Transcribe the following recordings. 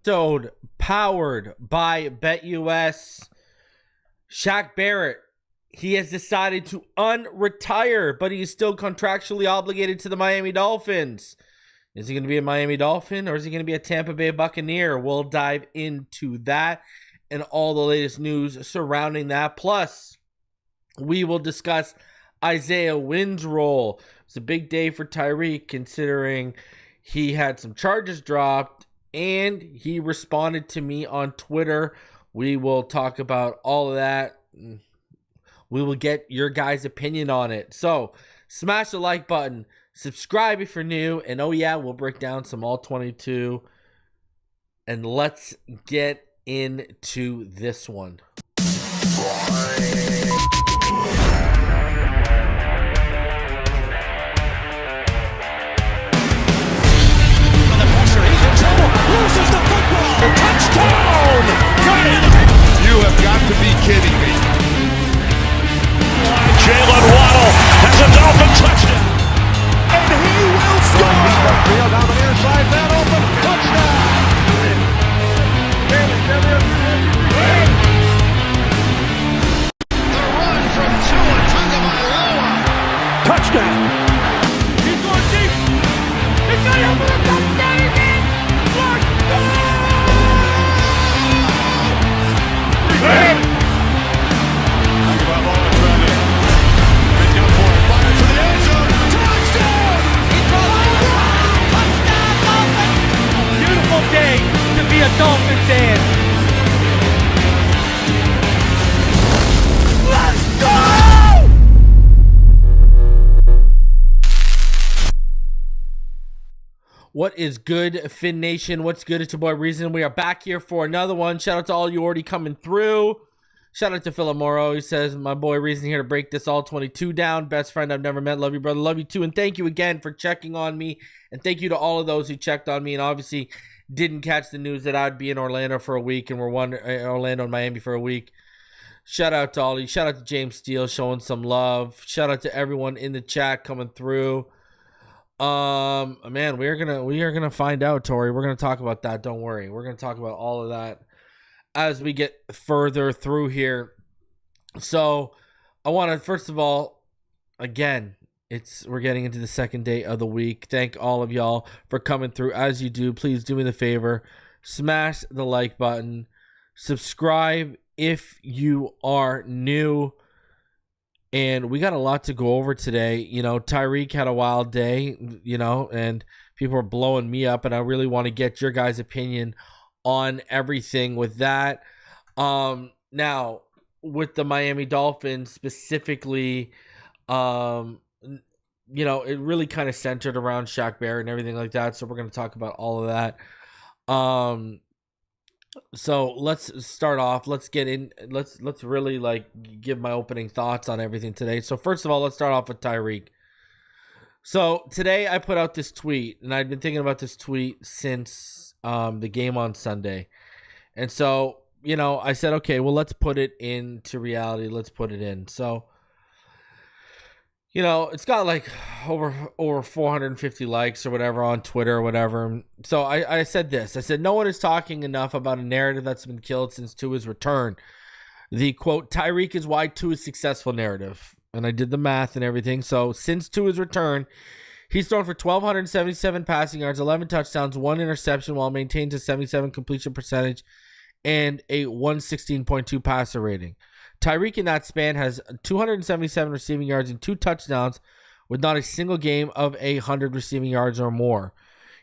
episode powered by BetUS. Shaq Barrett, he has decided to unretire, but he is still contractually obligated to the Miami Dolphins. Is he going to be a Miami Dolphin or is he going to be a Tampa Bay Buccaneer? We'll dive into that and all the latest news surrounding that. Plus, we will discuss Isaiah Wynn's role. It's a big day for Tyreek considering he had some charges dropped and he responded to me on Twitter. We will talk about all of that. We will get your guys' opinion on it. So, smash the like button. Subscribe if you're new. And oh yeah, we'll break down some all 22. And let's get into this one. Loses the football. Touchdown! Got it! You have got to be kidding me. Jalen Waddle has a Dolphin touchdown. And he will score! Field down the near side, man open. Touchdown! The run from Tua Tagovailoa. Touchdown! He's going deep. He's got it for a touchdown again. Beautiful day to be a Dolphin fan. Let's go! What is good, Finn Nation? What's good? It's your boy Reason. We are back here for another one. Shout out to all you already coming through. Shout out to Philip Morrow. He says, my boy Reason here to break this all 22 down. Best friend I've never met. Love you, brother. Love you too. And thank you again for checking on me. And thank you to all of those who checked on me and obviously didn't catch the news that I'd be in Orlando for a week and we're Orlando and Miami for a week. Shout out to all you. Shout out to James Steele showing some love. Shout out to everyone in the chat coming through. Man, we are gonna find out, Tori. We're gonna talk about that. Don't worry. We're gonna talk about all of that as we get further through here. So I want to, first of all, again, we're getting into the second day of the week. Thank all of y'all for coming through. As you do, please do me the favor, smash the like button, subscribe if you are new. And we got a lot to go over today. You know, Tyreek had a wild day, you know, and people are blowing me up. And I really want to get your guys' opinion on everything with that. Now, with the Miami Dolphins specifically, you know, it really kind of centered around Shaq Barrett and everything like that. So we're going to talk about all of that. So let's start off. Let's get in. Let's really like give my opening thoughts on everything today. So first of all, let's start off with Tyreek. So today I put out this tweet, and I've been thinking about this tweet since the game on Sunday. And so, you know, I said, okay, well, let's put it into reality. Let's put it in. So, you know, it's got like over 450 likes or whatever on Twitter or whatever. So I said this. I said, no one is talking enough about a narrative that's been killed since Tua's return. The quote, Tyreek is why Tua's successful narrative. And I did the math and everything. So since Tua's return, he's thrown for 1,277 passing yards, 11 touchdowns, 1 interception while maintains a 77 completion percentage and a 116.2 passer rating. Tyreek in that span has 277 receiving yards and 2 touchdowns with not a single game of 100 receiving yards or more.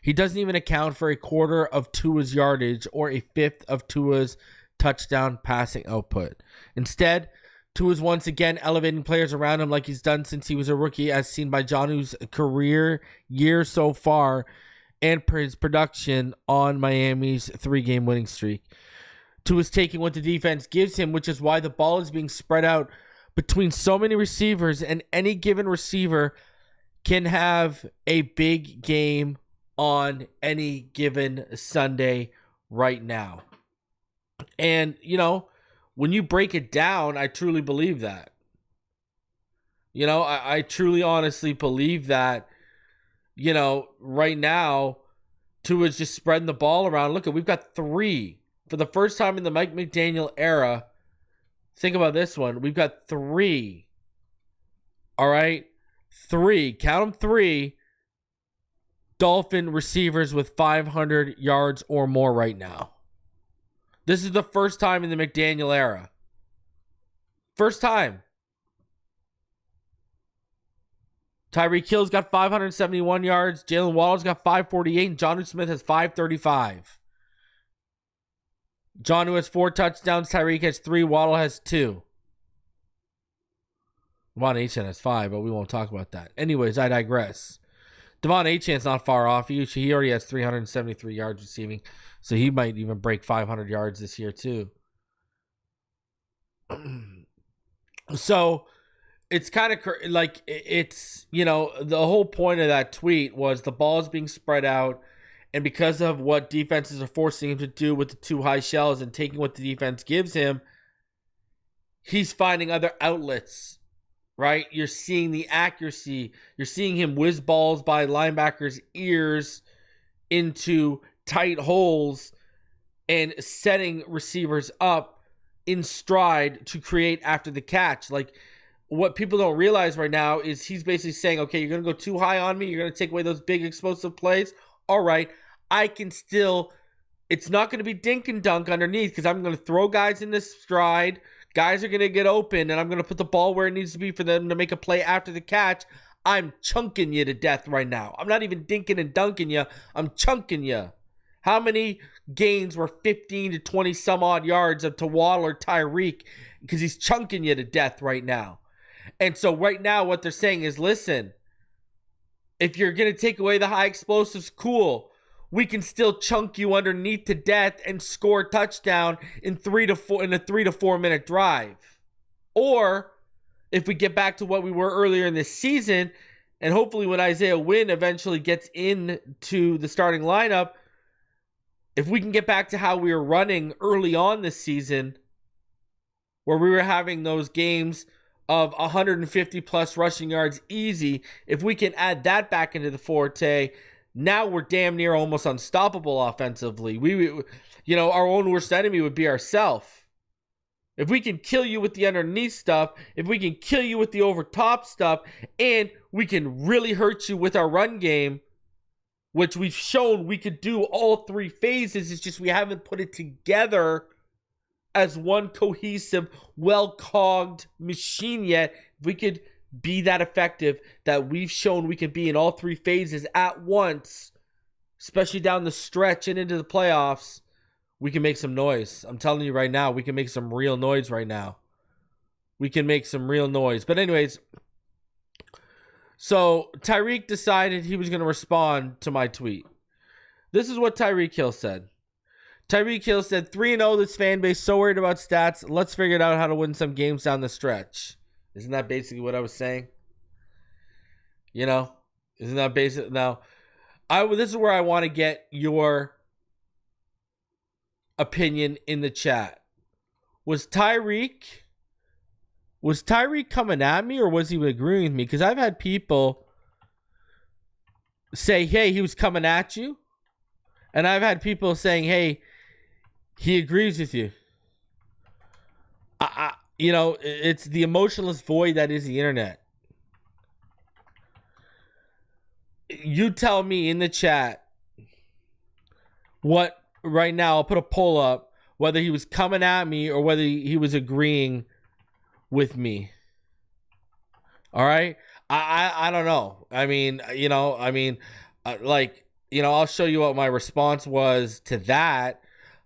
He doesn't even account for a quarter of Tua's yardage or a fifth of Tua's touchdown passing output. Instead, Tua's once again elevating players around him like he's done since he was a rookie, as seen by Jonnu's career year so far and his production on Miami's 3-game winning streak. Tua's taking what the defense gives him, which is why the ball is being spread out between so many receivers, and any given receiver can have a big game on any given Sunday right now. And, you know, when you break it down, I truly believe that. You know, I truly honestly believe that, you know, right now, Tua's just spreading the ball around. Look, we've got 3 for the first time in the Mike McDaniel era. Think about this one. We've got 3. All right, 3. Count them 3. Dolphin receivers with 500 yards or more right now. This is the first time in the McDaniel era. First time. Tyreek Hill's got 571 yards. Jalen Waddle's got 548. And Jonnu Smith has 535. Jonnu has 4 touchdowns. Tyreek has 3. Waddle has 2. Devon Achane has 5, but we won't talk about that. Anyways, I digress. Devon Achane's not far off. He already has 373 yards receiving, so he might even break 500 yards this year too. So it's kind of like it's, you know, the whole point of that tweet was the ball is being spread out, and because of what defenses are forcing him to do with the 2 high shells and taking what the defense gives him, he's finding other outlets, right? You're seeing the accuracy. You're seeing him whiz balls by linebackers' ears into tight holes and setting receivers up in stride to create after the catch. Like, what people don't realize right now is he's basically saying, okay, you're going to go too high on me. You're going to take away those big explosive plays. All right, I can still, it's not going to be dink and dunk underneath because I'm going to throw guys in this stride. Guys are going to get open, and I'm going to put the ball where it needs to be for them to make a play after the catch. I'm chunking you to death right now. I'm not even dinking and dunking you. I'm chunking you. How many gains were 15 to 20 some odd yards to Waddle or Tyreek? Because he's chunking you to death right now. And so right now what they're saying is, listen, if you're going to take away the high explosives, cool. We can still chunk you underneath to death and score a touchdown in a 3 to 4 minute drive. Or if we get back to what we were earlier in this season, and hopefully when Isaiah Wynn eventually gets into the starting lineup, if we can get back to how we were running early on this season, where we were having those games of 150 plus rushing yards easy, if we can add that back into the forte, now we're damn near almost unstoppable offensively. We our own worst enemy would be ourselves. If we can kill you with the underneath stuff, if we can kill you with the over top stuff, and we can really hurt you with our run game, which we've shown we could do all 3 phases, it's just we haven't put it together as one cohesive, well-cogged machine yet. If we could be that effective that we've shown we can be in all 3 phases at once, especially down the stretch and into the playoffs, we can make some noise. I'm telling you right now, we can make some real noise right now. We can make some real noise. But anyways, so Tyreek decided he was going to respond to my tweet. This is what Tyreek Hill said. Tyreek Hill said, 3-0, this fan base so worried about stats. Let's figure out how to win some games down the stretch. Isn't that basically what I was saying? You know? Isn't that basic? Now, this is where I want to get your opinion in the chat. Was Tyreek coming at me, or was he agreeing with me? Because I've had people say, hey, he was coming at you. And I've had people saying, hey, he agrees with you. It's the emotionless void that is the internet. You tell me in the chat what right now. I'll put a poll up whether he was coming at me or whether he was agreeing with me. All right. I don't know. I'll show you what my response was to that.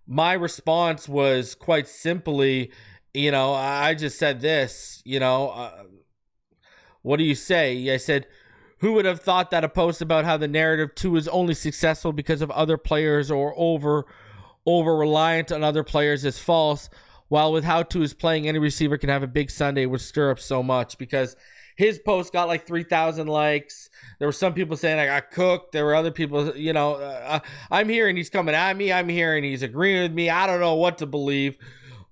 My response was quite simply, I just said this, what do you say? I said, who would have thought that a post about how the narrative 2 is only successful because of other players or over reliant on other players is false, while with how 2 is playing, any receiver can have a big Sunday would stir up so much, because his post got like 3,000 likes. There were some people saying I got cooked. There were other people, I'm hearing he's coming at me. I'm hearing he's agreeing with me. I don't know what to believe.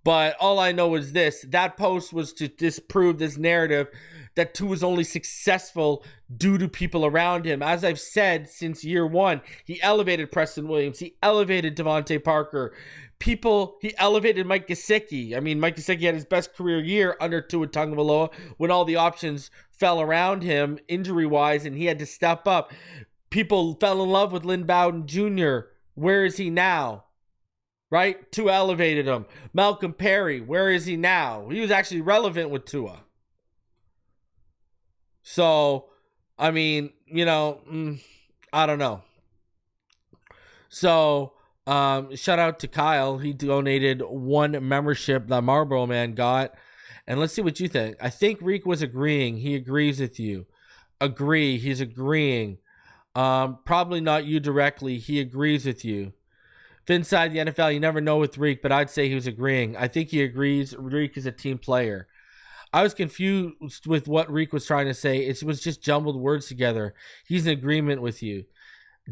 But all I know is this. That post was to disprove this narrative that Tua was only successful due to people around him. As I've said since year one, he elevated Preston Williams. He elevated Devontae Parker. He elevated Mike Gesicki. I mean, Mike Gesicki had his best career year under Tua Tagovailoa when all the options fell around him injury-wise and he had to step up. People fell in love with Lynn Bowden Jr. Where is he now? Right? Tua elevated him. Malcolm Perry, where is he now? He was actually relevant with Tua. So, I mean, I don't know. So, shout out to Kyle. He donated 1 membership that Marlboro Man got. And let's see what you think. I think Reek was agreeing. He agrees with you. Agree. He's agreeing. Probably not you directly. He agrees with you. Phinsde The NFL, you never know with Reek, but I'd say he was agreeing. I think he agrees Reek is a team player. I was confused with what Reek was trying to say. It was just jumbled words together. He's in agreement with you.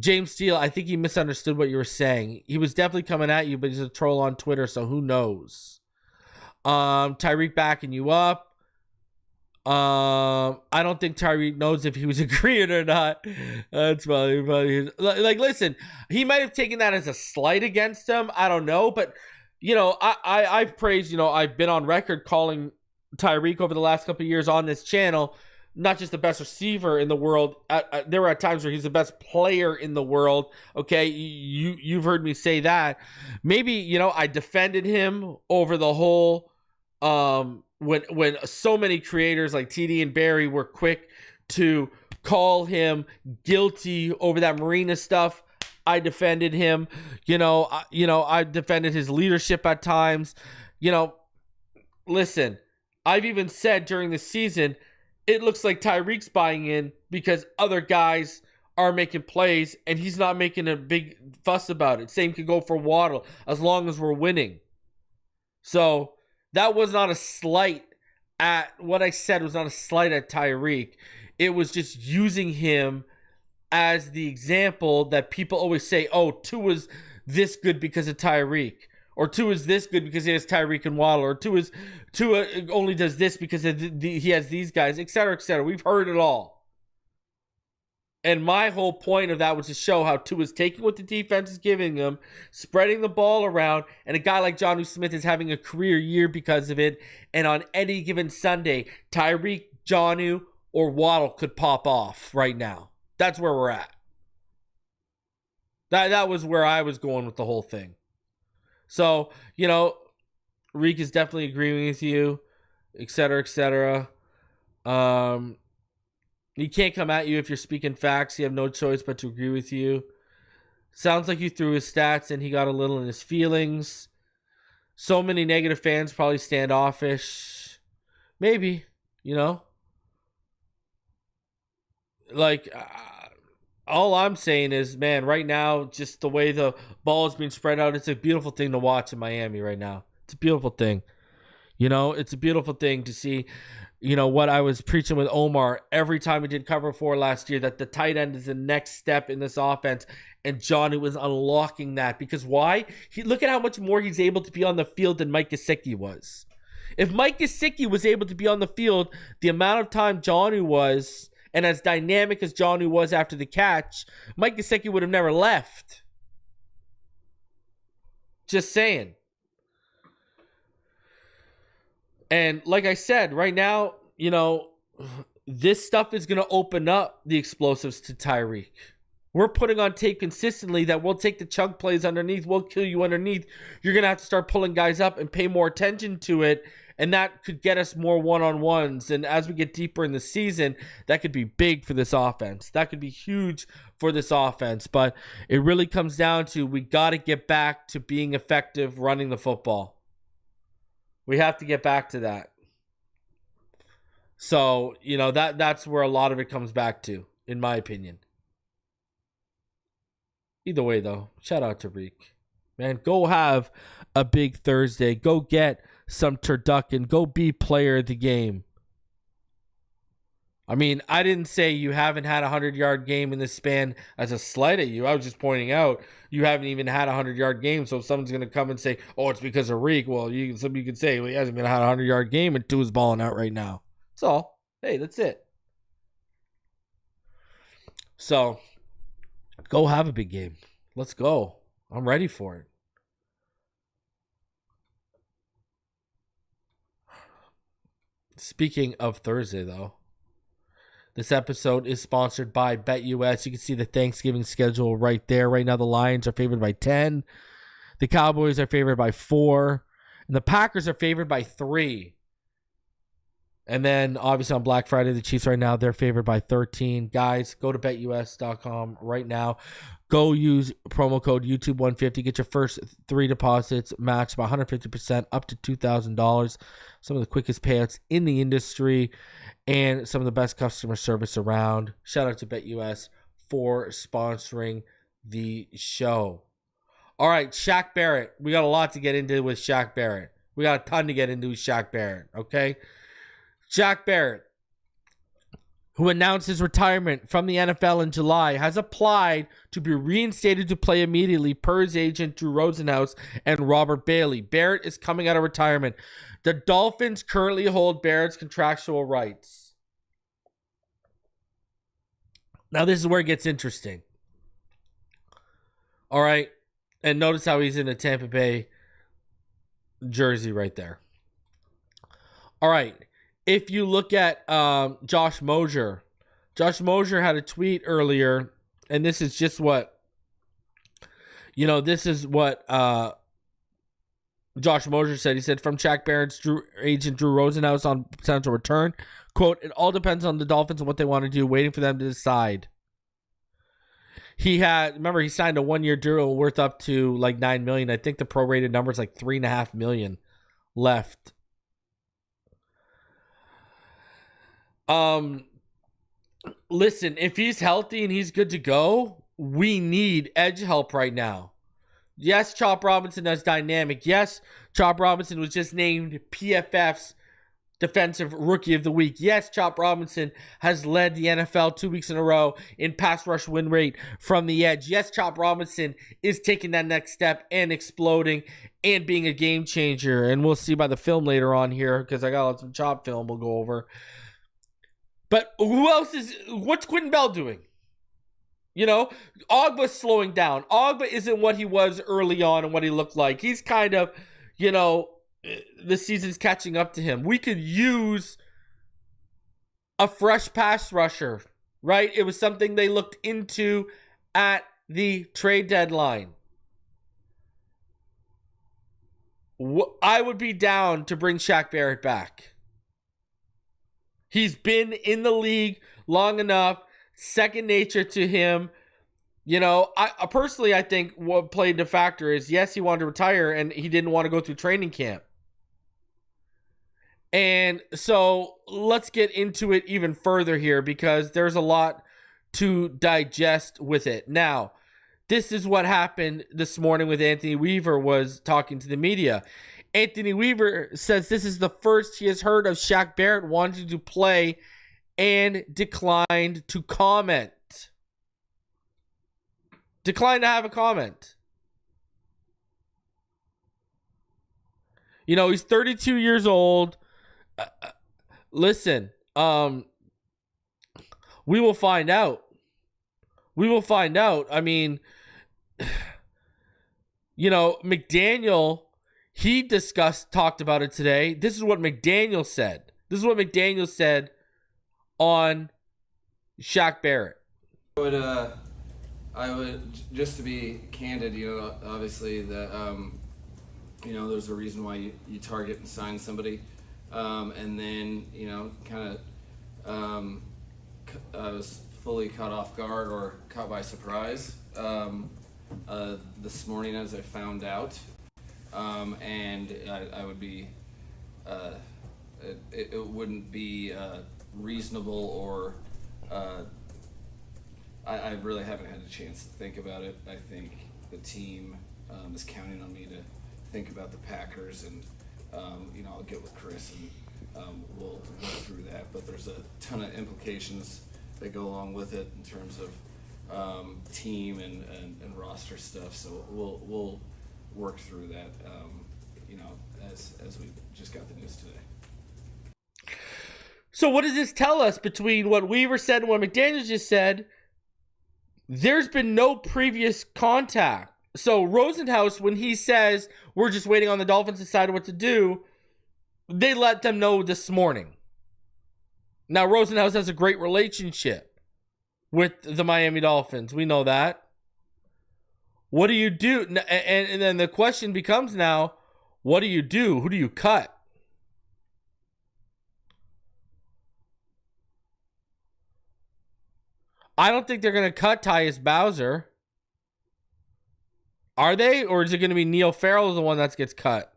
James Steele, I think he misunderstood what you were saying. He was definitely coming at you, but he's a troll on Twitter, so who knows? Tyreek backing you up. I don't think Tyreek knows if he was agreeing or not. That's probably like, listen, he might have taken that as a slight against him. I don't know, but I've praised, I've been on record calling Tyreek over the last couple of years on this channel, not just the best receiver in the world. There were times where he's the best player in the world. Okay, you've heard me say that. Maybe I defended him over the whole when so many creators like TD and Barry were quick to call him guilty over that Marina stuff. I defended him. I defended his leadership at times. Listen. I've even said during the season, it looks like Tyreek's buying in because other guys are making plays and he's not making a big fuss about it. Same can go for Waddle as long as we're winning. So that was not a slight at what I said was not a slight at Tyreek. It was just using him as the example that people always say, oh, Tua's this good because of Tyreek. Or Tua is this good because he has Tyreek and Waddle. Or Tua only does this because he has these guys, et cetera, et cetera. We've heard it all. And my whole point of that was to show how Tua is taking what the defense is giving him, spreading the ball around, and a guy like Jonnu Smith is having a career year because of it. And on any given Sunday, Tyreek, Jonnu, or Waddle could pop off right now. That's where we're at. That was where I was going with the whole thing. So, Reek is definitely agreeing with you, et cetera, et cetera. He can't come at you if you're speaking facts. You have no choice but to agree with you. Sounds like you threw his stats and he got a little in his feelings. So many negative fans probably standoffish. Maybe, all I'm saying is, man, right now, just the way the ball is being spread out, it's a beautiful thing to watch in Miami right now. It's a beautiful thing. It's a beautiful thing to see, what I was preaching with Omar every time we did cover 4 last year, that the tight end is the next step in this offense. And Johnny was unlocking that. Because why? Look at how much more he's able to be on the field than Mike Gesicki was. If Mike Gesicki was able to be on the field, the amount of time Johnny was, and as dynamic as Jonnu was after the catch, Mike Gesicki would have never left. Just saying. And like I said, right now, this stuff is going to open up the explosives to Tyreek. We're putting on tape consistently that we'll take the chunk plays underneath. We'll kill you underneath. You're going to have to start pulling guys up and pay more attention to it. And that could get us more one-on-ones. And as we get deeper in the season, that could be big for this offense. That could be huge for this offense. But it really comes down to we got to get back to being effective running the football. We have to get back to that. So, that's where a lot of it comes back to, in my opinion. Either way, though, shout out to Reek. Man, go have a big Thursday. Go get some turducken. Go be player of the game. I mean, I didn't say you haven't had a 100-yard game in this span as a slight at you. I was just pointing out you haven't even had a 100-yard game. So if someone's going to come and say, oh, it's because of Reek, well, some you could say, well, he hasn't been had a 100-yard game and Tua's balling out right now. That's all. Hey, that's it. So go have a big game. Let's go. I'm ready for it. Speaking of Thursday, though, this episode is sponsored by BetUS. You can see the Thanksgiving schedule right there. Right now, the Lions are favored by 10. The Cowboys are favored by 4. And the Packers are favored by 3. And then, obviously, on Black Friday, the Chiefs right now, they're favored by 13. Guys, go to betus.com right now. Go use promo code YouTube150. Get your first 3 deposits matched by 150% up to $2,000. Some of the quickest payouts in the industry and some of the best customer service around. Shout out to BetUS for sponsoring the show. All right, Shaq Barrett. We got a lot to get into with Shaq Barrett. We got a ton to get into with Shaq Barrett, okay? Shaq Barrett, who announced his retirement from the NFL in July, has applied to be reinstated to play immediately per his agent Drew Rosenhaus and Robert Bailey. Barrett is coming out of retirement. The Dolphins currently hold Barrett's contractual rights. Now, this is where it gets interesting. All right. And notice how he's in a Tampa Bay jersey right there. All right. If you look at Josh Mosier had a tweet earlier, and this is just what, Josh Mosier said. He said, from Shaq Barrett's agent Drew Rosenhaus on potential return, quote, it all depends on the Dolphins and what they want to do, waiting for them to decide. He signed a 1-year deal worth up to like $9 million. I think the prorated number is like $3.5 million left. Listen, if he's healthy and he's good to go, we need edge help right now. Yes, Chop Robinson is dynamic. Yes, Chop Robinson was just named PFF's Defensive Rookie of the Week. Yes, Chop Robinson has led the NFL 2 weeks in a row in pass rush win rate from the edge. Yes, Chop Robinson is taking that next step and exploding and being a game changer. And we'll see by the film later on here, because I got some Chop film we'll go over. But what's Quentin Bell doing? Ogba's slowing down. Ogba isn't what he was early on and what he looked like. He's kind of, the season's catching up to him. We could use a fresh pass rusher, right? It was something they looked into at the trade deadline. I would be down to bring Shaq Barrett back. He's been in the league long enough, second nature to him. I personally, I think what played the factor is, yes, he wanted to retire and he didn't want to go through training camp. And so let's get into it even further here, because there's a lot to digest with it. Now, this is what happened this morning with Anthony Weaver was talking to the media. Anthony Weaver says this is the first he has heard of Shaq Barrett wanting to play and declined to comment. Declined to have a comment. He's 32 years old. Listen, we will find out. I mean, McDaniel, he talked about it today. This is what McDaniel said. On Shaq Barrett. I would, just to be candid, obviously there's a reason why you target and sign somebody, and then kind of I was fully caught off guard or caught by surprise this morning as I found out, and I would be it wouldn't be reasonable or I really haven't had a chance to think about it. I think the team is counting on me to think about the Packers, and I'll get with Chris and we'll work through that. But there's a ton of implications that go along with it in terms of team and roster stuff. So we'll work through that, as we just got the news today. So what does this tell us between what Weaver said and what McDaniels just said? There's been no previous contact. So Rosenhaus, when he says we're just waiting on the Dolphins to decide what to do, they let them know this morning. Now Rosenhaus has a great relationship with the Miami Dolphins. We know that. What do you do? And then the question becomes now, what do you do? Who do you cut? I don't think they're going to cut Tyus Bowser. Are they? Or is it going to be Neil Farrell the one that gets cut?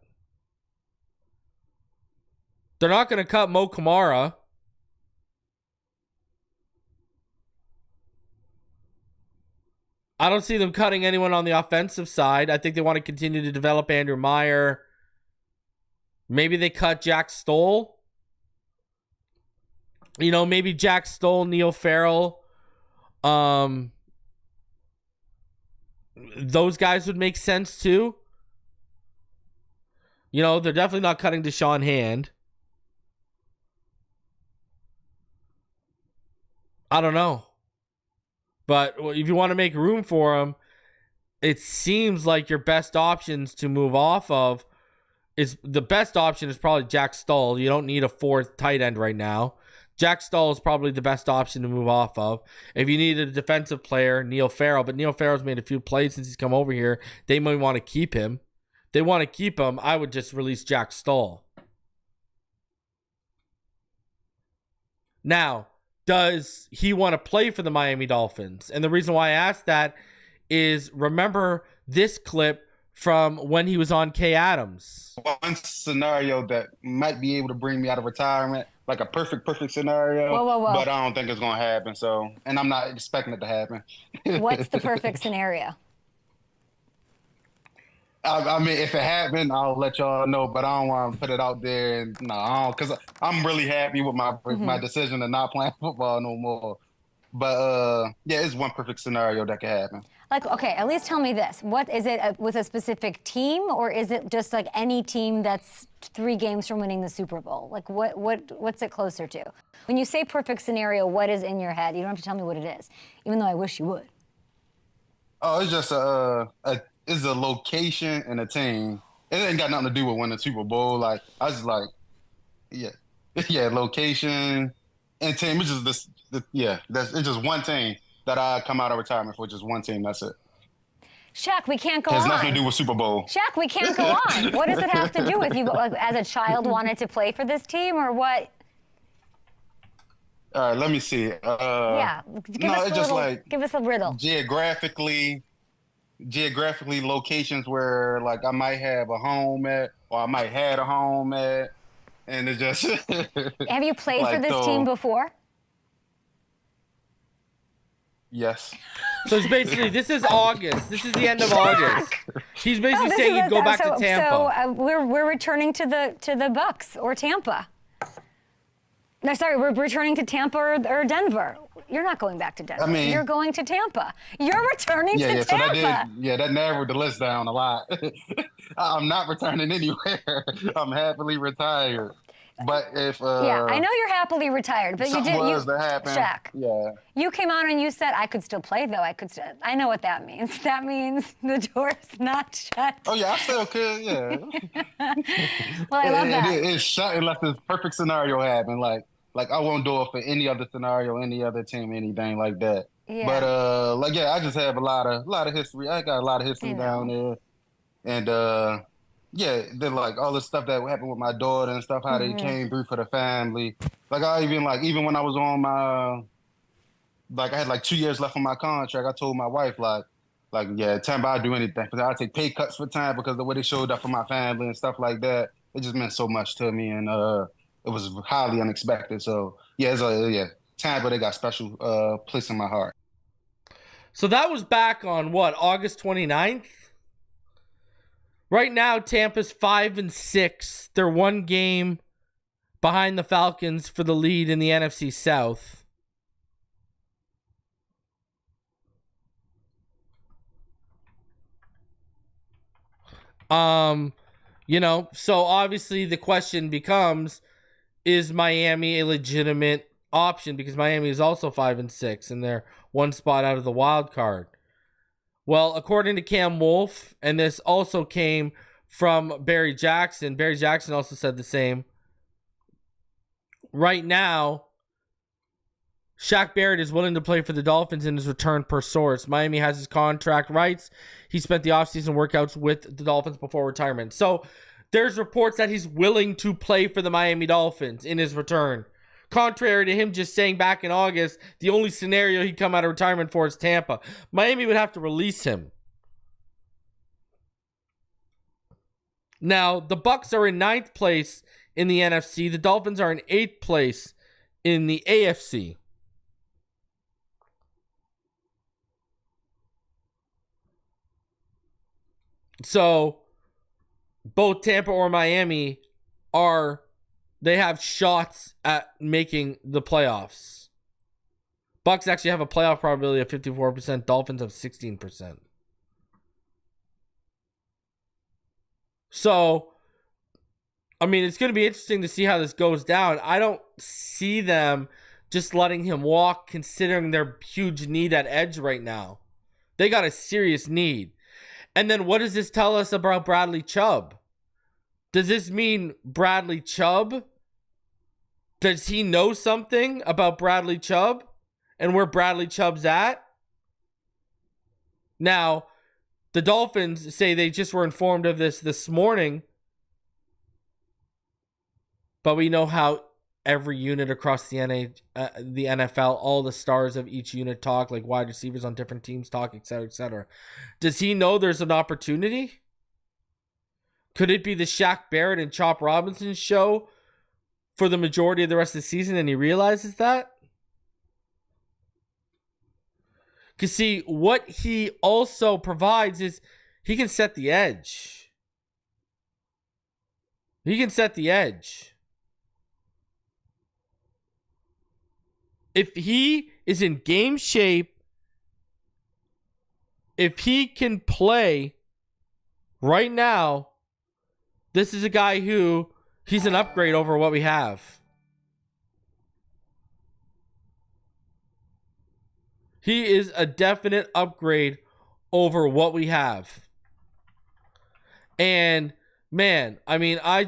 They're not going to cut Mo Kamara. I don't see them cutting anyone on the offensive side. I think they want to continue to develop Andrew Meyer. Maybe they cut Jack Stoll. Maybe Jack Stoll, Neil Farrell. Those guys would make sense too. They're definitely not cutting Deshaun Hand. I don't know. But if you want to make room for him, it seems like your best options to move off of the best option is probably Jack Stoll. You don't need a fourth tight end right now. Jack Stoll is probably the best option to move off of. If you need a defensive player, Neil Farrell. But Neil Farrell's made a few plays since he's come over here. They might want to keep him. If they want to keep him, I would just release Jack Stoll. Now, does he want to play for the Miami Dolphins? And the reason why I asked that is, remember this clip from when he was on Kay Adams. One scenario that might be able to bring me out of retirement, like a perfect scenario. Whoa. But I don't think it's going to happen. So, and I'm not expecting it to happen. What's the perfect scenario? I mean, if it happened, I'll let y'all know, but I don't want to put it out there. And because I'm really happy with my decision to not play football no more. But yeah, it's one perfect scenario that could happen. Like, okay, at least tell me this. What is it with a specific team, or is it just like any team that's 3 games from winning the Super Bowl? Like, what's it closer to? When you say perfect scenario, what is in your head? You don't have to tell me what it is, even though I wish you would. Oh, it's just it's a location and a team. It ain't got nothing to do with winning the Super Bowl. Like, I was like, yeah, location and team. It's just it's just one team that I come out of retirement for. Just one team. That's it. Shaq, we can't go on. It has nothing to do with Super Bowl. Shaq, we can't go on. What does it have to do with you? Like, as a child, wanted to play for this team, or what? All right, let me see. Give us a riddle. Geographically locations where like I might have a home at, or I might had a home at, and it just. Have you played like for this team before? Yes. So it's basically, this is August. This is the end of August. He's basically saying he'd go back to Tampa. So we're returning to the Bucks or Tampa. No, sorry, we're returning to Tampa or Denver. You're not going back to Denver. I mean, you're going to Tampa. You're returning to Tampa. So that narrowed the list down a lot. I'm not returning anywhere. I'm happily retired. But if I know you're happily retired, but something was to happen, Shaq, you came out and you said I could still play though. I know what that means. That means the door's not shut. Oh yeah, I still could. Yeah. Well, I love that. It's shut unless this perfect scenario happened. Like I won't do it for any other scenario, any other team, anything like that. Yeah. But I just have a lot of history. I got a lot of history down there, and then like all the stuff that happened with my daughter and stuff, how they came through for the family. Like I even when I was on my, like I had like 2 years left on my contract, I told my wife Tampa, I'd do anything for that. I'd take pay cuts for time because of the way they showed up for my family and stuff like that. It just meant so much to me, and it was highly unexpected. So Tampa, they got special place in my heart. So that was back on what, August 29th? Right now, Tampa's 5-6. They're one game behind the Falcons for the lead in the NFC South. So obviously the question becomes, is Miami a legitimate option? Because Miami is also 5-6 and they're one spot out of the wild card. Well, according to Cam Wolf, and this also came from Barry Jackson also said the same. Right now, Shaq Barrett is willing to play for the Dolphins in his return per source. Miami has his contract rights. He spent the offseason workouts with the Dolphins before retirement. So there's reports that he's willing to play for the Miami Dolphins in his return. Contrary to him just saying back in August, the only scenario he'd come out of retirement for is Tampa. Miami would have to release him. Now, the Bucs are in 9th place in the NFC. The Dolphins are in 8th place in the AFC. So, both Tampa or Miami they have shots at making the playoffs. Bucs actually have a playoff probability of 54%. Dolphins have 16%. So, I mean, it's going to be interesting to see how this goes down. I don't see them just letting him walk, considering their huge need at edge right now. They got a serious need. And then what does this tell us about Bradley Chubb? Does this mean Bradley Chubb? Does he know something about Bradley Chubb and where Bradley Chubb's at? Now, the Dolphins say they just were informed of this morning, but we know how every unit across the NFL, all the stars of each unit talk, like wide receivers on different teams talk, etc., etc. Does he know there's an opportunity? Could it be the Shaq Barrett and Chop Robinson show for the majority of the rest of the season and he realizes that? Because see, what he also provides is he can set the edge. He can set the edge. If he is in game shape, if he can play right now, this is a guy who, he's an upgrade over what we have. He is a definite upgrade over what we have. And, man, I mean, I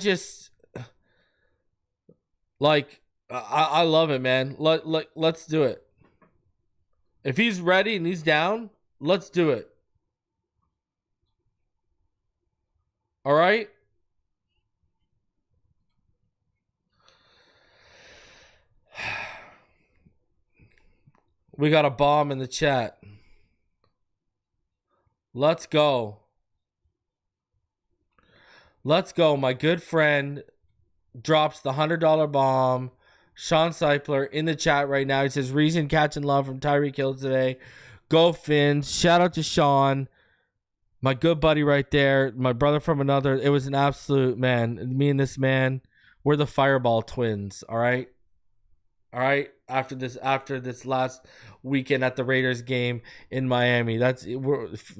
love it, man. Let's do it. If he's ready and he's down, let's do it. All right? We got a bomb in the chat. Let's go. Let's go. My good friend drops the $100 bomb. Sean Seipler in the chat right now. He says, reason catching love from Tyreek Hill today. Go Fins. Shout out to Sean. My good buddy right there. My brother from another. It was an absolute, man. Me and this man, we're the Fireball twins. All right. All right. After this last weekend at the Raiders game in Miami,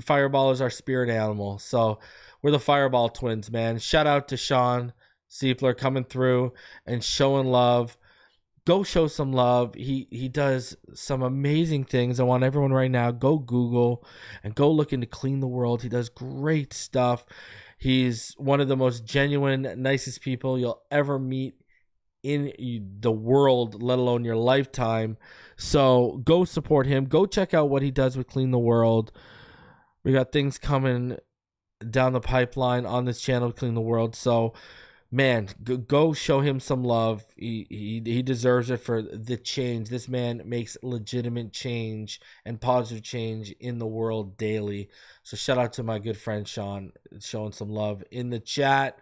Fireball is our spirit animal. So we're the Fireball twins, man. Shout out to Sean Seipler coming through and showing love. Go show some love. He does some amazing things. I want everyone right now, go Google and go look into Clean the World. He does great stuff. He's one of the most genuine, nicest people you'll ever meet in the world, let alone your lifetime. So go support him. Go check out what he does with Clean the World. We got things coming down the pipeline on this channel, Clean the World. So, man, go show him some love. He deserves it for the change. This man makes legitimate change and positive change in the world daily. So shout out to my good friend Sean, showing some love in the chat.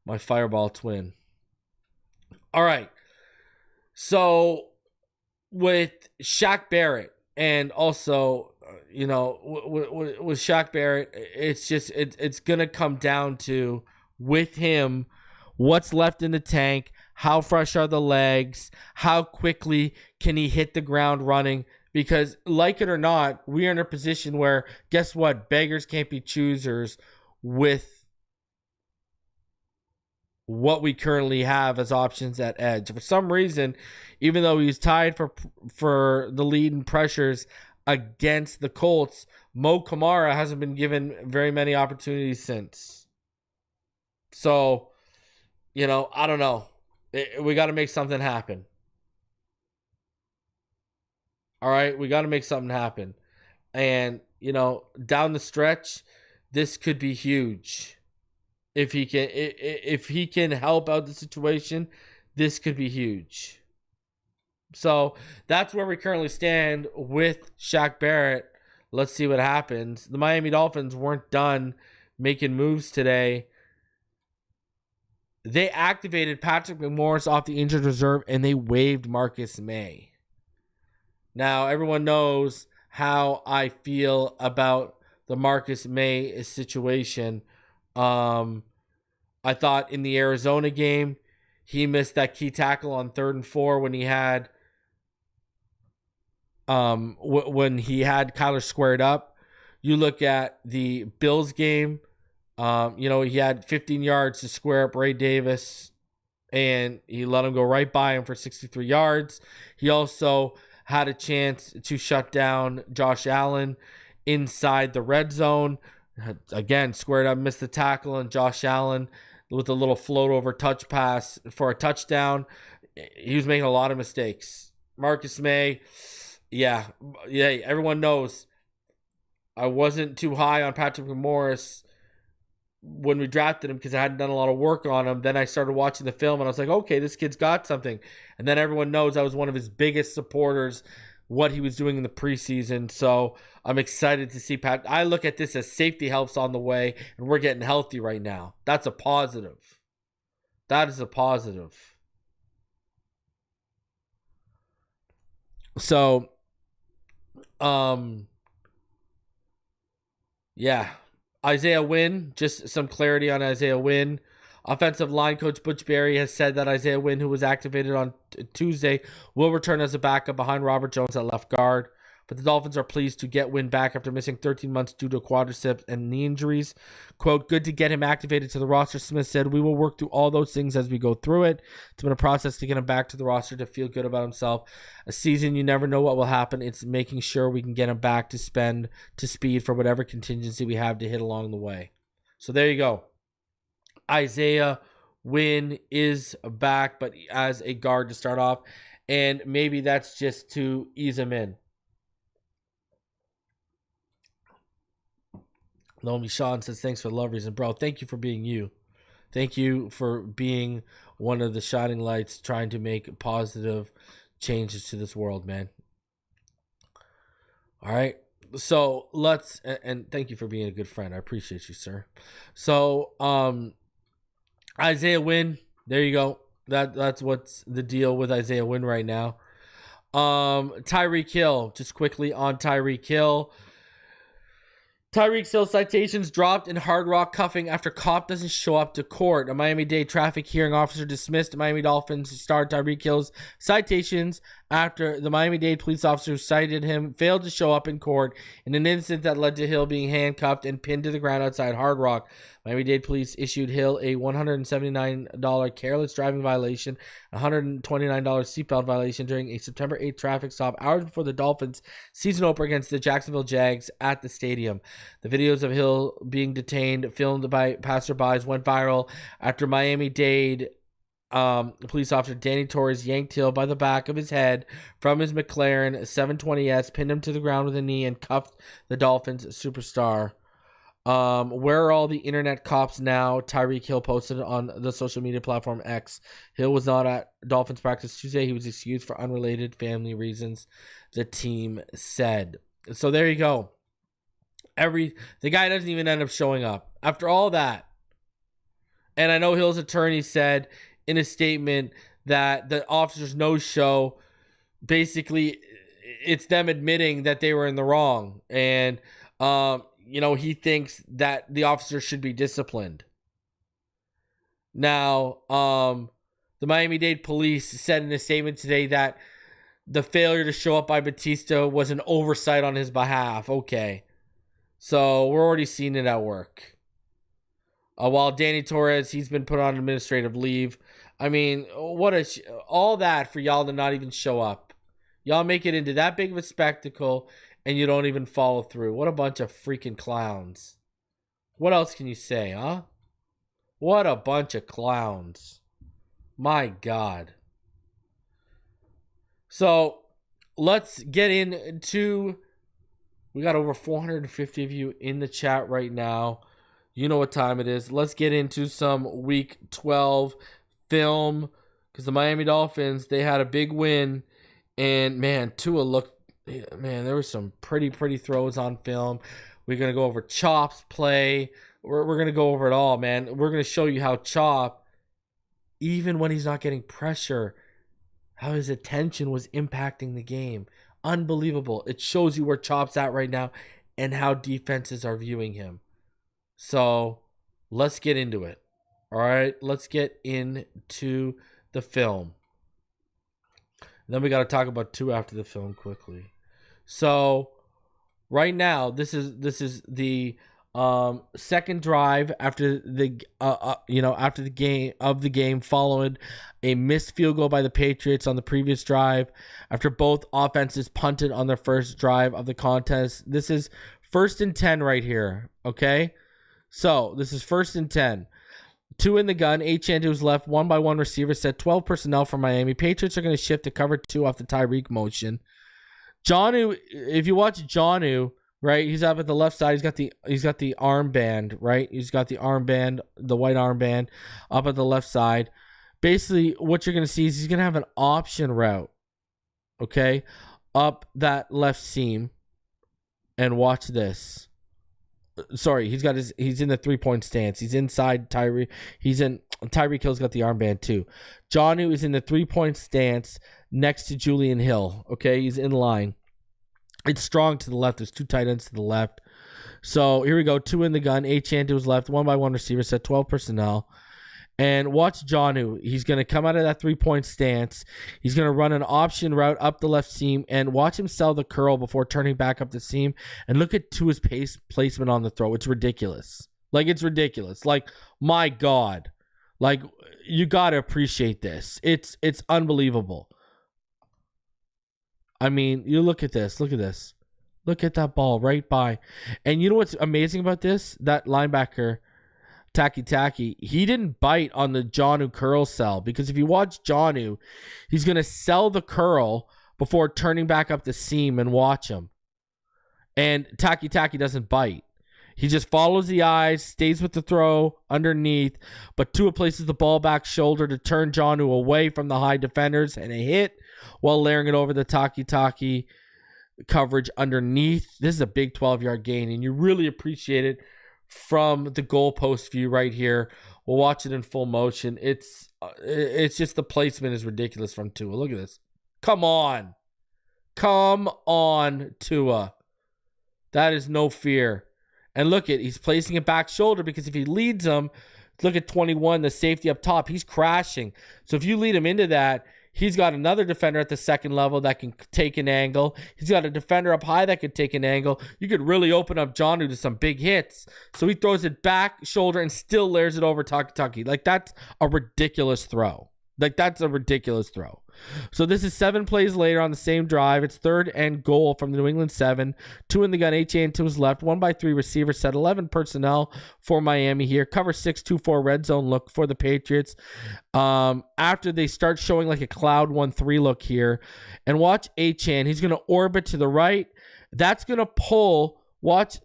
My Fireball twin. All right. So with Shaq Barrett and also, with Shaq Barrett, it's going to come down to, with him, what's left in the tank, How fresh are the legs? How quickly can he hit the ground running? Because like it or not, we are in a position where, guess what? Beggars can't be choosers with what we currently have as options at edge. For some reason, even though he's tied for the lead in pressures against the Colts, Mo Kamara hasn't been given very many opportunities since. So, I don't know. We got to make something happen. All right, we got to make something happen. And, down the stretch, this could be huge. If he can help out the situation, this could be huge. So that's where we currently stand with Shaq Barrett. Let's see what happens. The Miami Dolphins weren't done making moves today. They activated Patrick McMorris off the injured reserve, and they waived Marcus Maye. Now, everyone knows how I feel about the Marcus Maye situation. I thought in the Arizona game, he missed that key tackle on 3rd and 4 when he had Kyler squared up. You look at the Bills game, he had 15 yards to square up Ray Davis, and he let him go right by him for 63 yards. He also had a chance to shut down Josh Allen inside the red zone. Again, squared up, missed the tackle, and Josh Allen with a little float over touch pass for a touchdown. He was making a lot of mistakes. Marcus Maye, yeah, everyone knows I wasn't too high on Patrick McMorris when we drafted him because I hadn't done a lot of work on him. Then I started watching the film and I was like, okay, this kid's got something. And then everyone knows I was one of his biggest supporters, what he was doing in the preseason. So I'm excited to see Pat. I look at this as safety helps on the way, and we're getting healthy right now. That's a positive. That is a positive. So, yeah. Isaiah Wynn, just some clarity on Isaiah Wynn. Offensive line coach Butch Barry has said that Isaiah Wynn, who was activated on Tuesday, will return as a backup behind Robert Jones at left guard. But the Dolphins are pleased to get Wynn back after missing 13 months due to quadriceps and knee injuries. Quote, good to get him activated to the roster, Smith said. We will work through all those things as we go through it. It's been a process to get him back to the roster to feel good about himself. A season, you never know what will happen. It's making sure we can get him back to speed for whatever contingency we have to hit along the way. So there you go. Isaiah Wynn is back, but as a guard to start off. And maybe that's just to ease him in. Naomi Sean says, thanks for the love reason. Bro, thank you for being you. Thank you for being one of the shining lights trying to make positive changes to this world, man. All right. So let's, and thank you for being a good friend. I appreciate you, sir. So, Isaiah Wynn, there you go. That's what's the deal with Isaiah Wynn right now. Tyreek Hill, just quickly on Tyreek Hill. Tyreek Hill citations dropped in Hard Rock cuffing after cop doesn't show up to court. A Miami-Dade traffic hearing officer dismissed Miami Dolphins star Tyreek Hill's citations after the Miami-Dade police officer who cited him failed to show up in court in an incident that led to Hill being handcuffed and pinned to the ground outside Hard Rock. Miami-Dade police issued Hill a $179 careless driving violation, a $129 seatbelt violation during a September 8th traffic stop hours before the Dolphins' season opener against the Jacksonville Jags at the stadium. The videos of Hill being detained, filmed by passerbys, went viral after Miami-Dade police officer Danny Torres yanked Hill by the back of his head from his McLaren 720S, pinned him to the ground with a knee, and cuffed the Dolphins superstar. Where are all the internet cops now? Tyreek Hill posted on the social media platform X. Hill was not at Dolphins practice Tuesday. He was excused for unrelated family reasons, the team said. So there you go. The guy doesn't even end up showing up after all that. And I know Hill's attorney said in a statement that the officers no-show, basically it's them admitting that they were in the wrong. And, he thinks that the officer should be disciplined. Now, The Miami-Dade police said in a statement today that the failure to show up by Batista was an oversight on his behalf. Okay. So we're already seeing it at work. While Danny Torres, he's been put on administrative leave. I mean, all that for y'all to not even show up. Y'all make it into that big of a spectacle and you don't even follow through. What a bunch of freaking clowns. What else can you say, huh? What a bunch of clowns. My God. So let's get into... We got over 450 of you in the chat right now. You know what time it is. Let's get into some Week 12 film. Because the Miami Dolphins, they had a big win. And, man, Tua looked... Man, there were some pretty throws on film. We're going to go over Chop's play. We're going to go over it all, man. We're going to show you how Chop, even when he's not getting pressure, how his attention was impacting the game. Unbelievable. It shows you where Chop's at right now and how defenses are viewing him. So let's get into it. All right, let's get into the film. Then we got to talk about two after the film quickly. So right now, this is the second drive after the after the game following a missed field goal by the Patriots on the previous drive after both offenses punted on their first drive of the contest. This is 1st and 10 right here, okay? So this is 1st and 10. 2 in the gun, Achane to his left, 1-by-1 receiver set, 12 personnel for Miami. Patriots are going to shift to cover 2 off the Tyreek motion. Jonnu, if you watch Jonnu, right, he's up at the left side. He's got the armband, right? He's got the armband, the white armband up at the left side. Basically, what you're going to see is he's going to have an option route, okay, up that left seam. And watch this. Sorry, he's in the 3-point stance. He's inside Tyreek. Tyreek Hill's got the armband too. Jonnu is in the 3-point stance next to Julian Hill. Okay, he's in line. It's strong to the left. There's 2 tight ends to the left. So here we go. 2 in the gun. Achane to his left. 1-by-1 receiver set, 12 personnel. And watch Jonnu. He's going to come out of that 3-point stance. He's going to run an option route up the left seam and watch him sell the curl before turning back up the seam. And look at Tua's pace placement on the throw. It's ridiculous. It's ridiculous. My God. You got to appreciate this. It's unbelievable. I mean, you look at this. Look at this. Look at that ball right by. And you know what's amazing about this? That linebacker, Taki, he didn't bite on the Jonnu curl sell, because if you watch Jonnu, he's going to sell the curl before turning back up the seam, and watch him. And Taki doesn't bite. He just follows the eyes, stays with the throw underneath, but Tua places the ball back shoulder to turn Jonnu away from the high defenders, and a hit while layering it over the Taki coverage underneath. This is a big 12-yard gain, and you really appreciate it from the goalpost view right here. We'll watch it in full motion. It's just the placement is ridiculous from Tua. Look at this. Come on, Tua. That is no fear. And look at, he's placing it back shoulder, because if he leads him, look at 21, the safety up top, he's crashing. So if you lead him into that, he's got another defender at the second level that can take an angle. He's got a defender up high that could take an angle. You could really open up Jonnu to some big hits. So he throws it back shoulder and still layers it over Taki. That's a ridiculous throw. So this is 7 plays later on the same drive. It's 3rd and goal from the New England 7. 2 in the gun, Achane to his left. 1-by-3 receiver set, 11 personnel for Miami here. Cover 6, 2-4 red zone look for the Patriots. After they start showing a cloud 1-3 look here. And watch Achane. He's going to orbit to the right. That's going to pull.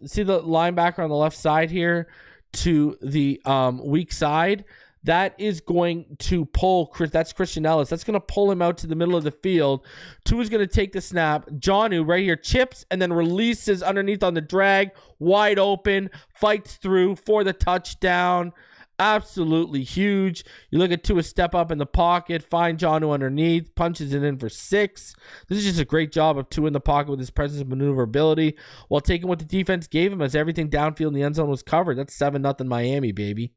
See the linebacker on the left side here to the weak side. That is going to pull, that's Christian Ellis. That's going to pull him out to the middle of the field. Tua's going to take the snap. Jonnu right here chips and then releases underneath on the drag. Wide open. Fights through for the touchdown. Absolutely huge. You look at Tua step up in the pocket. Find Jonnu underneath. Punches it in for 6. This is just a great job of Tua in the pocket with his presence and maneuverability while taking what the defense gave him, as everything downfield in the end zone was covered. That's 7-0 Miami, baby.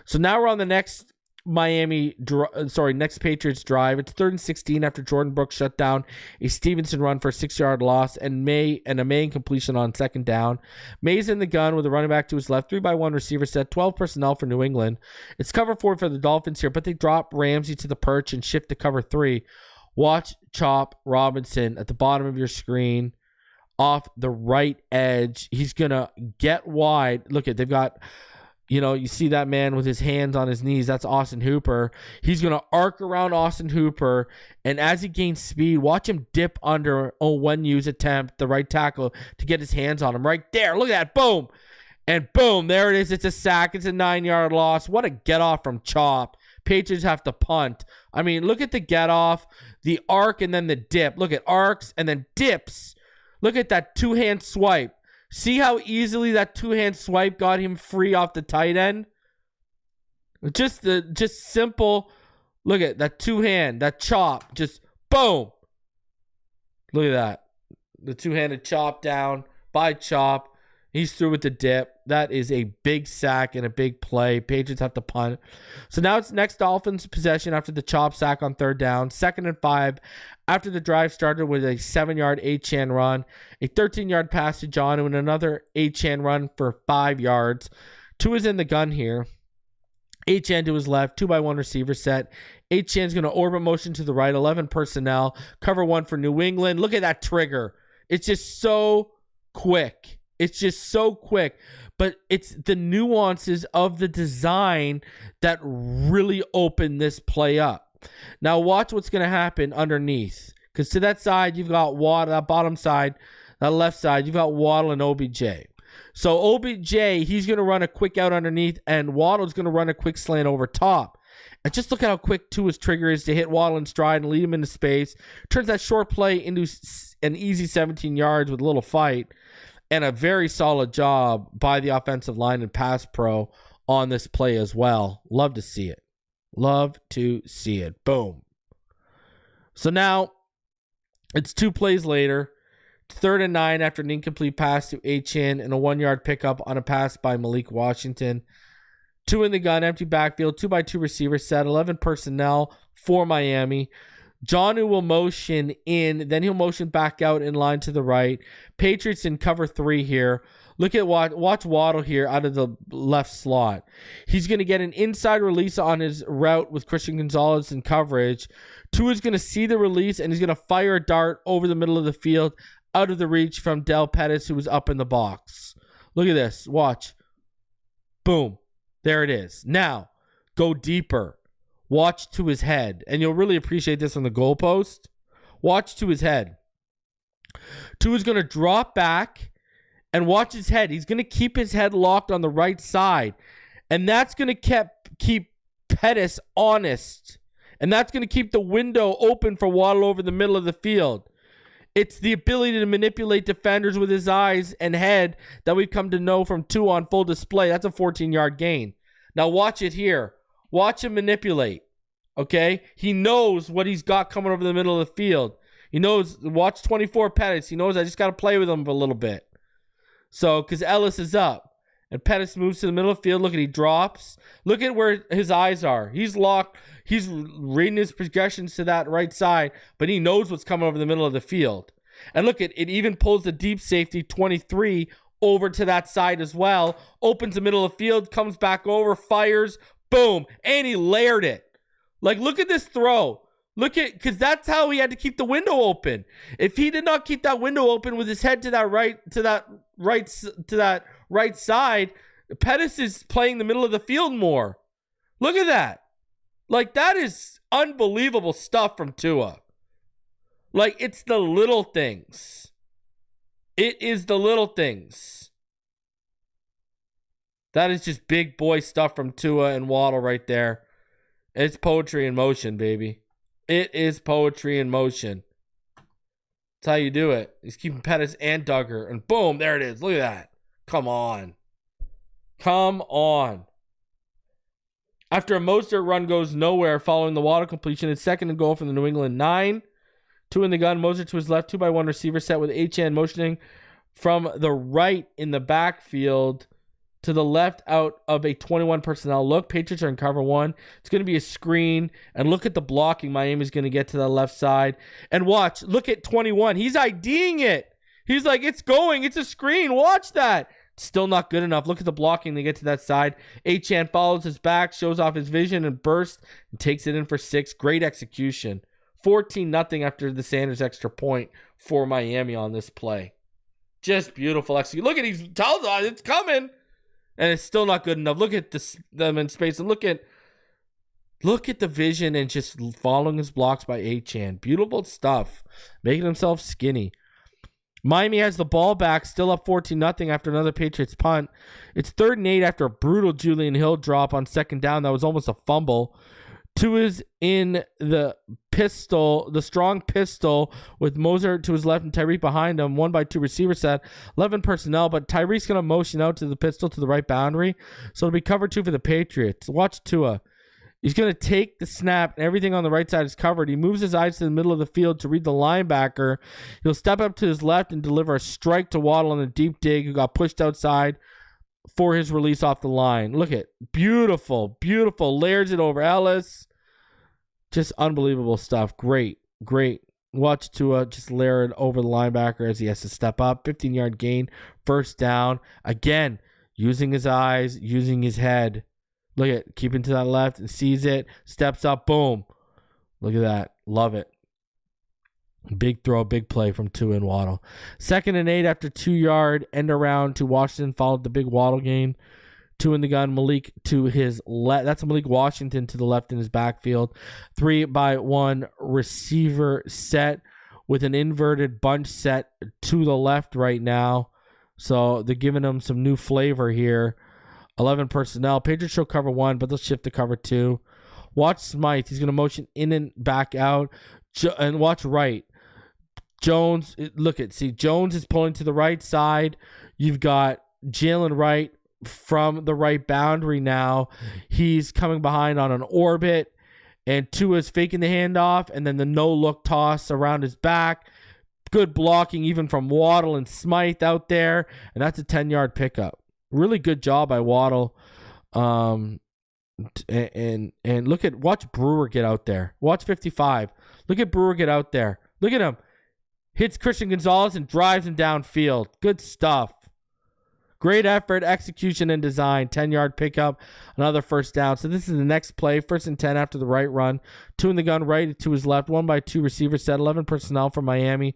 So now we're on the next next Patriots drive. It's 3rd and 16 after Jordan Brooks shut down a Stevenson run for a 6-yard loss and a Maye completion on 2nd down. Maye's in the gun with a running back to his left, 3-by-1 receiver set, 12 personnel for New England. It's cover 4 for the Dolphins here, but they drop Ramsey to the perch and shift to cover 3. Watch Chop Robinson at the bottom of your screen off the right edge. He's going to get wide. Look at, they've got... you see that man with his hands on his knees. That's Austin Hooper. He's going to arc around Austin Hooper. And as he gains speed, watch him dip under Onwenu's attempt, the right tackle, to get his hands on him. Right there. Look at that. Boom. And boom. There it is. It's a sack. It's a 9-yard loss. What a get off from Chop. Patriots have to punt. I mean, look at the get off, the arc, and then the dip. Look at arcs and then dips. Look at that 2-hand swipe. See how easily that 2-hand swipe got him free off the tight end? Just simple. Look at that 2-hand, that chop. Just boom. Look at that. The 2-handed chop down by Chop. He's through with the dip. That is a big sack and a big play. Patriots have to punt. So now it's next Dolphins possession after the Chop sack on 3rd down. 2nd and 5 after the drive started with a 7-yard Achane run, a 13-yard pass to John, and another Achane run for 5 yards. Tua is in the gun here. Achane to his left, 2-by-1 receiver set. Achane's going to orbit motion to the right, 11 personnel, cover 1 for New England. Look at that trigger. It's just so quick. It's just so quick. But it's the nuances of the design that really open this play up. Now watch what's going to happen underneath. Because to that side, you've got Waddle. That bottom side, that left side, you've got Waddle and OBJ. So OBJ, he's going to run a quick out underneath, and Waddle's going to run a quick slant over top. And just look at how quick Tua's trigger is to hit Waddle in stride and lead him into space. Turns that short play into an easy 17 yards with a little fight. And a very solid job by the offensive line and pass pro on this play as well. Love to see it. Love to see it. Boom. So now it's 2 plays later. 3rd and 9 after an incomplete pass to Achane and a 1-yard pickup on a pass by Malik Washington. 2 in the gun, empty backfield, 2-by-2 receiver set, 11 personnel for Miami. Jonnu will motion in, then he'll motion back out in line to the right. Patriots in cover 3 here. Look at watch Waddle here out of the left slot. He's going to get an inside release on his route with Christian Gonzalez in coverage. Tua's going to see the release, and he's going to fire a dart over the middle of the field out of the reach from Del Pettis, who was up in the box. Look at this. Watch. Boom. There it is. Now, go deeper. Watch to his head. And you'll really appreciate this on the goalpost. Watch to his head. Tua's going to drop back and watch his head. He's going to keep his head locked on the right side. And that's going to keep Pettis honest. And that's going to keep the window open for Waddle over the middle of the field. It's the ability to manipulate defenders with his eyes and head that we've come to know from Tua on full display. That's a 14-yard gain. Now watch it here. Watch him manipulate. Okay? He knows what he's got coming over the middle of the field. He knows, watch 24 Pettis. He knows I just got to play with him for a little bit. So, because Ellis is up. And Pettis moves to the middle of the field. Look at, he drops. Look at where his eyes are. He's locked. He's reading his progressions to that right side, but he knows what's coming over the middle of the field. And look at it, even pulls the deep safety 23 over to that side as well. Opens the middle of the field, comes back over, fires, boom, and he layered it. Like, look at this throw. Look at, because that's how he had to keep the window open. If he did not keep that window open with his head to that right side, Pettis is playing the middle of the field more. Look at that. Like, that is unbelievable stuff from Tua. Like, it's the little things. It is the little things. That is just big boy stuff from Tua and Waddle right there. It's poetry in motion, baby. It is poetry in motion. That's how you do it. He's keeping Pettis and Duggar. And boom, there it is. Look at that. Come on. Come on. After a Mostert run goes nowhere following the Waddle completion, it's 2nd and goal from the New England 9. 2 in the gun. Mostert to his left. 2-by-1 receiver set with Achane motioning from the right in the backfield. to the left out of a 21 personnel look. Patriots are in cover one. It's going to be a screen. And look at the blocking Miami's going to get to the left side. And watch. Look at 21. He's IDing it. He's like, it's going. It's a screen. Watch that. Still not good enough. Look at the blocking. They get to that side. Achane follows his back, shows off his vision, and bursts and takes it in for 6. Great execution. 14-0 after the Sanders extra point for Miami on this play. Just beautiful execution. Look at these. Tells us it's coming. And it's still not good enough. Look at them in space. And look at the vision and just following his blocks by Achane. Beautiful stuff. Making himself skinny. Miami has the ball back, still up 14-0 after another Patriots punt. It's 3rd and 8 after a brutal Julian Hill drop on 2nd down. That was almost a fumble. Tua is in the pistol, the strong pistol, with Moser to his left and Tyreek behind him. 1-by-2 receiver set, 11 personnel, but Tyreek's going to motion out to the pistol to the right boundary. So it'll be cover 2 for the Patriots. Watch Tua. He's going to take the snap, and everything on the right side is covered. He moves his eyes to the middle of the field to read the linebacker. He'll step up to his left and deliver a strike to Waddle on a deep dig, who got pushed outside for his release off the line. Look at beautiful, beautiful. Layers it over Ellis. Just unbelievable stuff. Great. Watch Tua just layer it over the linebacker as he has to step up. 15-yard gain, 1st down. Again, using his eyes, using his head. Look at keeping to that left and sees it. Steps up. Boom. Look at that. Love it. Big throw, big play from Tua and Waddle. 2nd and 8 after 2-yard end around to Washington, followed the big Waddle gain. 2 in the gun. Malik to his left. That's Malik Washington to the left in his backfield. 3-by-1 receiver set with an inverted bunch set to the left right now. So they're giving him some new flavor here. 11 personnel. Patriots show cover 1, but they'll shift to cover 2. Watch Smythe. He's going to motion in and back out. And watch right. Jones, Jones is pulling to the right side. You've got Jalen Wright from the right boundary now. He's coming behind on an orbit. And Tua's faking the handoff. And then the no-look toss around his back. Good blocking even from Waddle and Smythe out there. And that's a 10-yard pickup. Really good job by Waddle. And watch Brewer get out there. Watch 55. Look at Brewer get out there. Look at him. Hits Christian Gonzalez and drives him downfield. Good stuff. Great effort, execution, and design. 10-yard pickup. Another 1st down. So this is the next play. 1st and 10 after the right run. 2 in the gun right to his left. 1-by-2 receiver set. 11 personnel for Miami.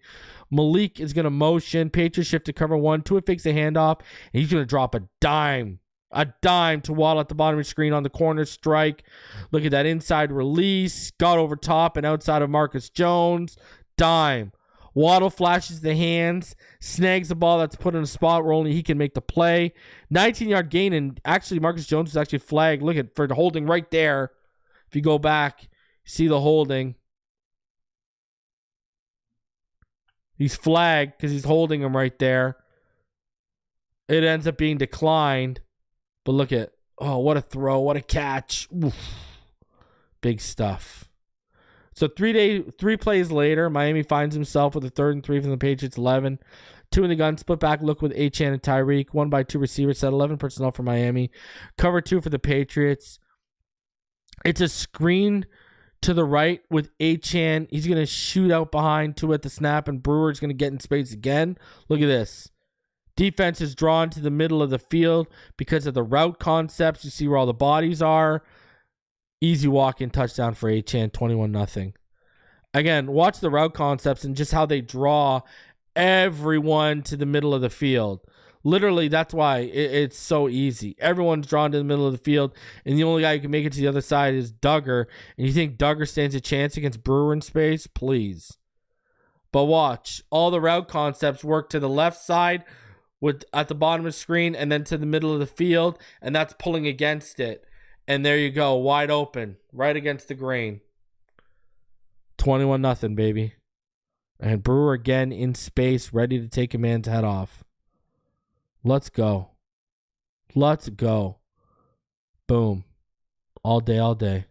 Malik is going to motion. Patriots shift to cover 1. Tua fakes a handoff. And he's going to drop a dime to Waddle at the bottom of the screen on the corner strike. Look at that inside release. Got over top and outside of Marcus Jones. Dime. Waddle flashes the hands, snags the ball that's put in a spot where only he can make the play. 19-yard gain, and actually Marcus Jones was actually flagged. Look at for the holding right there. If you go back, you see the holding. He's flagged because he's holding him right there. It ends up being declined. But look at, what a throw, what a catch. Oof. Big stuff. So 3 plays later, Miami finds himself with a 3rd and 3 from the Patriots 11. 2 in the gun, split back look with Achane and Tyreek. 1-by-2 receiver set, 11 personnel for Miami. Cover 2 for the Patriots. It's a screen to the right with Achane. He's going to shoot out behind Tua at the snap, and Brewer's going to get in space again. Look at this. Defense is drawn to the middle of the field because of the route concepts. You see where all the bodies are. Easy walk-in touchdown for Achane, 21-0. Again, watch the route concepts and just how they draw everyone to the middle of the field. Literally, that's why it's so easy. Everyone's drawn to the middle of the field, and the only guy who can make it to the other side is Duggar. And you think Duggar stands a chance against Brewer in space? Please. But watch. All the route concepts work to the left side at the bottom of the screen and then to the middle of the field, and that's pulling against it. And there you go, wide open, right against the grain. 21-0, baby. And Brewer again in space, ready to take a man's head off. Let's go. Let's go. Boom. All day, all day.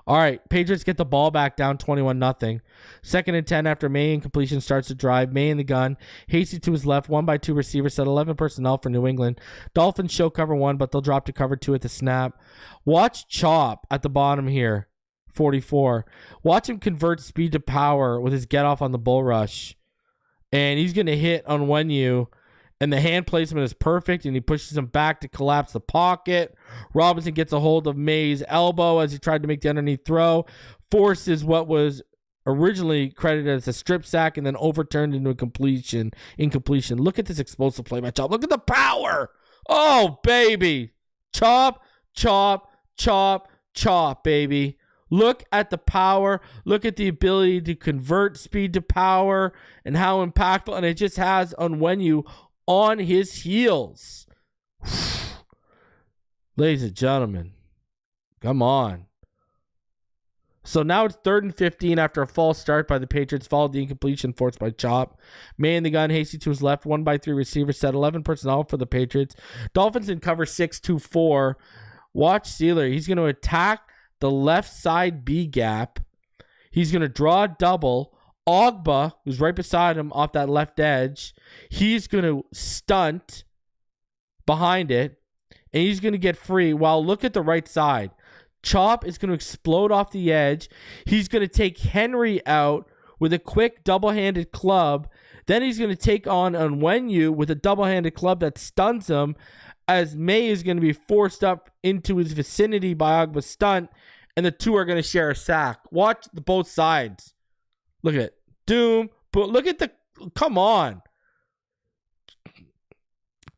All right, Patriots get the ball back down 21-0. 2nd and 10 after Maye incompletion starts to drive. Maye in the gun. Hasty to his left. 1-by-2 receiver set. 11 personnel for New England. Dolphins show cover 1, but they'll drop to cover 2 at the snap. Watch Chop at the bottom here. 44. Watch him convert speed to power with his get off on the bull rush. And he's going to hit on Wenu. And the hand placement is perfect, and he pushes him back to collapse the pocket. Robinson gets a hold of Maye's elbow as he tried to make the underneath throw. Forces what was originally credited as a strip sack and then overturned into a incompletion. Look at this explosive play by Chop. Look at the power. Oh, baby. Chop, chop, chop, chop, baby. Look at the power. Look at the ability to convert speed to power and how impactful. And it just has Onwenu on his heels. Ladies and gentlemen, come on. So now it's 3rd and 15 after a false start by the Patriots, followed the incompletion forced by Chop. Maye in the gun, Hasty to his left, 1-by-3 receiver set, 11 personnel for the Patriots. Dolphins in cover 6-2-4. Watch Sealer. He's going to attack the left side B gap. He's going to draw a double. Ogba, who's right beside him off that left edge, he's going to stunt behind it, and he's going to get free. While look at the right side. Chop is going to explode off the edge. He's going to take Henry out with a quick double-handed club. Then he's going to take on Onwenu with a double-handed club that stuns him, as Maye is going to be forced up into his vicinity by Ogba's stunt, and the two are going to share a sack. Watch both sides. Look at it. Doom. But look at the... Come on.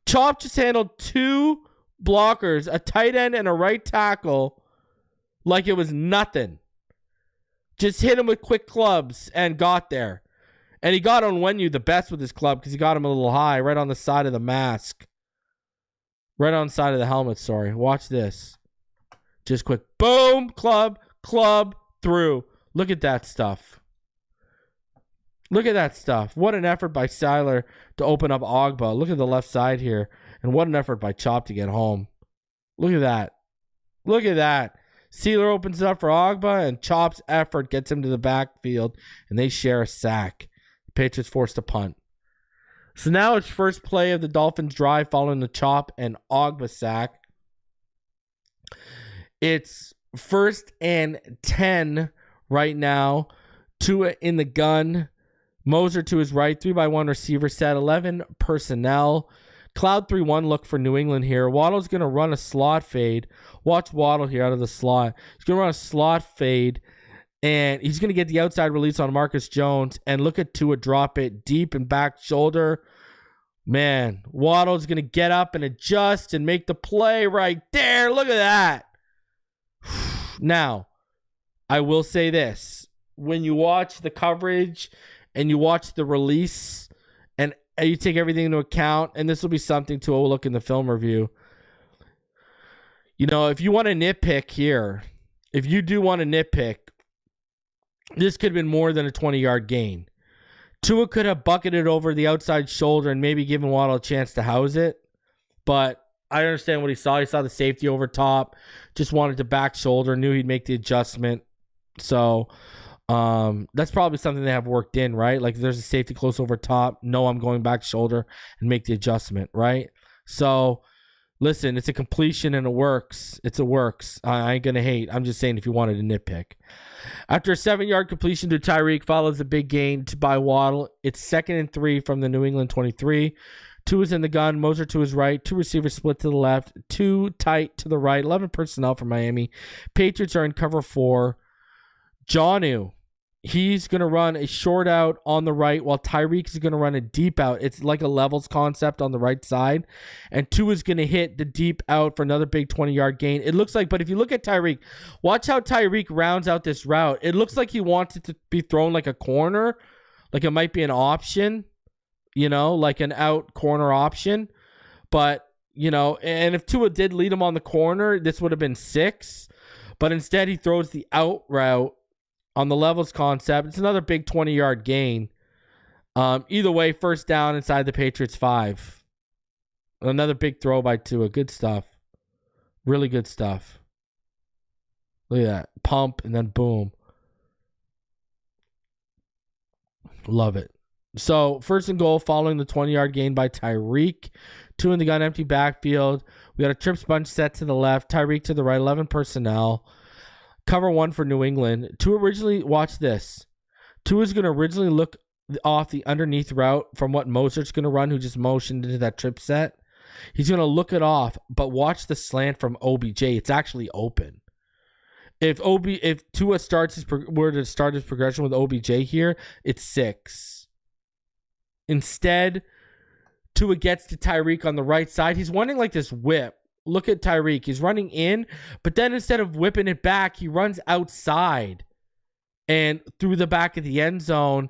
Chop just handled 2 blockers, a tight end and a right tackle, like it was nothing. Just hit him with quick clubs and got there. And he got Onwenu the best with his club because he got him a little high right on the side of the mask. Right on the side of the helmet, sorry. Watch this. Just quick. Boom. Club. Through. Look at that stuff. Look at that stuff. What an effort by Seiler to open up Ogba. Look at the left side here. And what an effort by Chop to get home. Look at that. Look at that. Sealer opens it up for Ogba, and Chop's effort gets him to the backfield, and they share a sack. The Patriots forced a punt. So now it's first play of the Dolphins drive following the Chop and Ogba sack. It's 1st and 10 right now. Tua in the gun. Moser to his right, 3-by-1 receiver set, 11 personnel. Cloud 3-1 look for New England here. Waddle's going to run a slot fade. Watch Waddle here out of the slot. He's going to run a slot fade, and he's going to get the outside release on Marcus Jones, and look at Tua drop it deep and back shoulder. Man, Waddle's going to get up and adjust and make the play right there. Look at that. Now, I will say this. When you watch the coverage and you watch the release and you take everything into account, and this will be something to look in the film review. You know, if you want to nitpick here, if you do want to nitpick, this could have been more than a 20-yard gain. Tua could have bucketed over the outside shoulder and maybe given Waddle a chance to house it, but I understand what he saw. He saw the safety over top, just wanted to back shoulder, knew he'd make the adjustment. So that's probably something they have worked in, right? Like, if there's a safety close over top, no, I'm going back shoulder and make the adjustment, right? So, listen, it's a completion and it works. It's a works. I ain't going to hate. I'm just saying if you wanted to nitpick. After a 7-yard completion to Tyreek follows a big gain by Waddle. It's 2nd and 3 from the New England 23. 2 is in the gun. Moser to his right. 2 receivers split to the left. 2 tight to the right. 11 personnel for Miami. Patriots are in cover 4. Jonnu. He's going to run a short out on the right while Tyreek is going to run a deep out. It's like a levels concept on the right side. And 2 is going to hit the deep out for another big 20-yard gain. It looks like, but if you look at Tyreek, watch how Tyreek rounds out this route. It looks like he wants it to be thrown like a corner, like it might be an option, you know, like an out corner option. But, you know, and if Tua did lead him on the corner, this would have been 6. But instead he throws the out route on the levels concept. It's another big 20-yard gain. Either way, first down inside the Patriots 5. Another big throw by Tua. Good stuff. Really good stuff. Look at that. Pump and then boom. Love it. So, first and goal following the 20-yard gain by Tyreek. 2 in the gun, empty backfield. We got a trip sponge set to the left. Tyreek to the right, 11 personnel. Cover 1 for New England. Watch this. Tua's going to originally look off the underneath route from what Mosert's going to run, who just motioned into that trip set. He's going to look it off, but watch the slant from OBJ. It's actually open. If Tua were to start his progression with OBJ here, it's 6. Instead, Tua gets to Tyreek on the right side. He's running like this whip. Look at Tyreek. He's running in, but then instead of whipping it back, he runs outside and through the back of the end zone,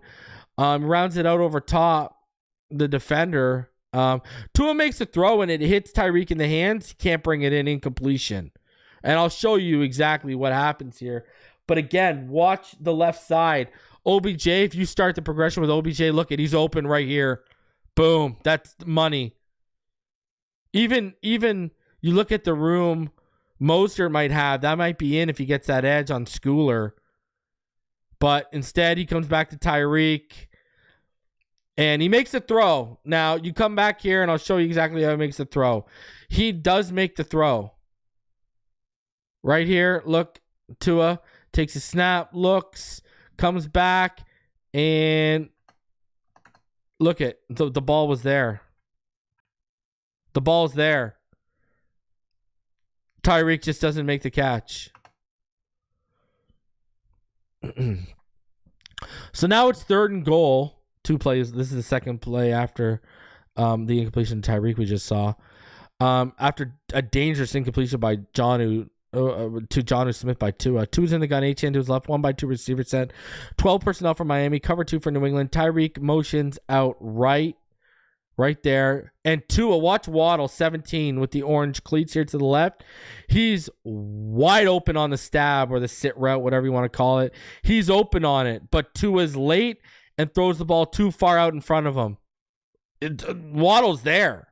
rounds it out over top the defender. Tua makes a throw and it hits Tyreek in the hands. He can't bring it in, incompletion. And I'll show you exactly what happens here. But again, watch the left side. OBJ, if you start the progression with OBJ, look at, he's open right here. Boom. That's money. Even you look at the room Mostert might have, that might be in if he gets that edge on Schooler. But instead, he comes back to Tyreek. And he makes a throw. Now, you come back here, and I'll show you exactly how he makes the throw. He does make the throw. Right here, look, Tua takes a snap, looks, comes back, and look at the ball was there. The ball's there. Tyreek just doesn't make the catch. So now it's 3rd and goal. 2 plays. This is the second play after the incompletion to Tyreek we just saw. After a dangerous incompletion by Jonnu to Jonnu Smith by Tua. 2's in the gun, H-end to his left, 1 by 2 receiver set. 12 personnel for Miami, cover 2 for New England. Tyreek motions out right there. And Tua, watch Waddle, 17 with the orange cleats here to the left. He's wide open on the stab or the sit route, whatever you want to call it. He's open on it, but Tua's late and throws the ball too far out in front of him. Waddle's there.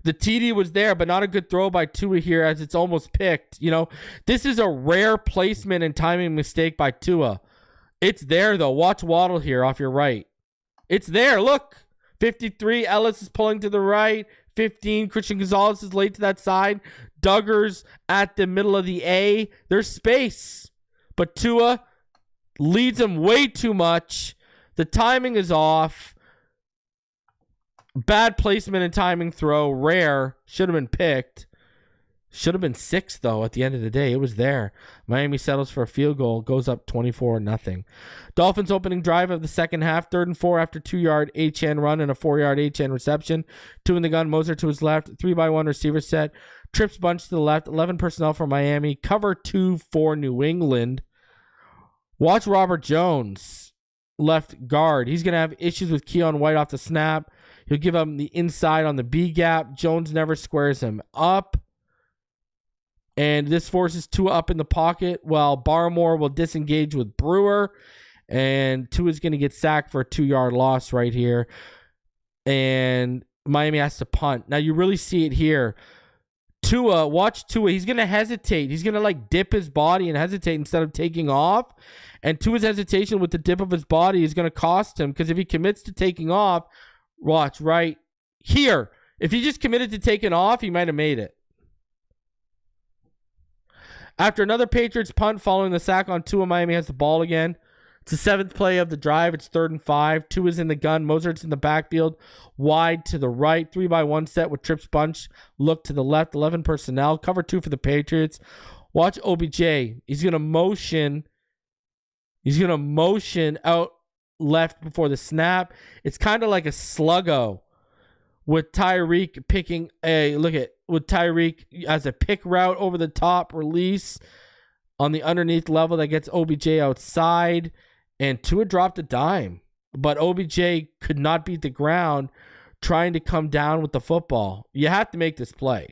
The TD was there, but not a good throw by Tua here as it's almost picked. You know, this is a rare placement and timing mistake by Tua. It's there, though. Watch Waddle here off your right. It's there. Look. 53. Ellis is pulling to the right. 15. Christian Gonzalez is late to that side. Duggar's at the middle of the A. There's space. But Tua leads him way too much. The timing is off. Bad placement and timing throw. Rare. Should have been picked. Should have been 6, though, at the end of the day. It was there. Miami settles for a field goal. Goes up 24-0. Dolphins opening drive of the second half. 3rd and 4 after 2-yard H-N run and a 4-yard H-N reception. 2 in the gun. Moser to his left. 3-by-1 receiver set. Trips bunch to the left. 11 personnel for Miami. Cover 2 for New England. Watch Robert Jones, left guard. He's going to have issues with Keon White off the snap. He'll give him the inside on the B gap. Jones never squares him up. And this forces Tua up in the pocket while Barmore will disengage with Brewer. And Tua's going to get sacked for a 2-yard loss right here. And Miami has to punt. Now, you really see it here. Tua, watch Tua. He's going to hesitate. He's going to like dip his body and hesitate instead of taking off. And Tua's hesitation with the dip of his body is going to cost him because if he commits to taking off, watch right here. If he just committed to taking off, he might have made it. After another Patriots punt following the sack on Tua, Miami has the ball again. It's the 7th play of the drive. It's 3rd and 5. Tua's in the gun. Mosert's in the backfield. Wide to the right. 3-by-1 set with trips bunch. Look to the left. 11 personnel. Cover 2 for the Patriots. Watch OBJ. He's going to motion. He's going to motion out left before the snap. It's kind of like a sluggo with Tyreek picking a, look at, with Tyreek as a pick route over the top release on the underneath level that gets OBJ outside, and Tua dropped a dime, but OBJ could not beat the ground trying to come down with the football. You have to make this play.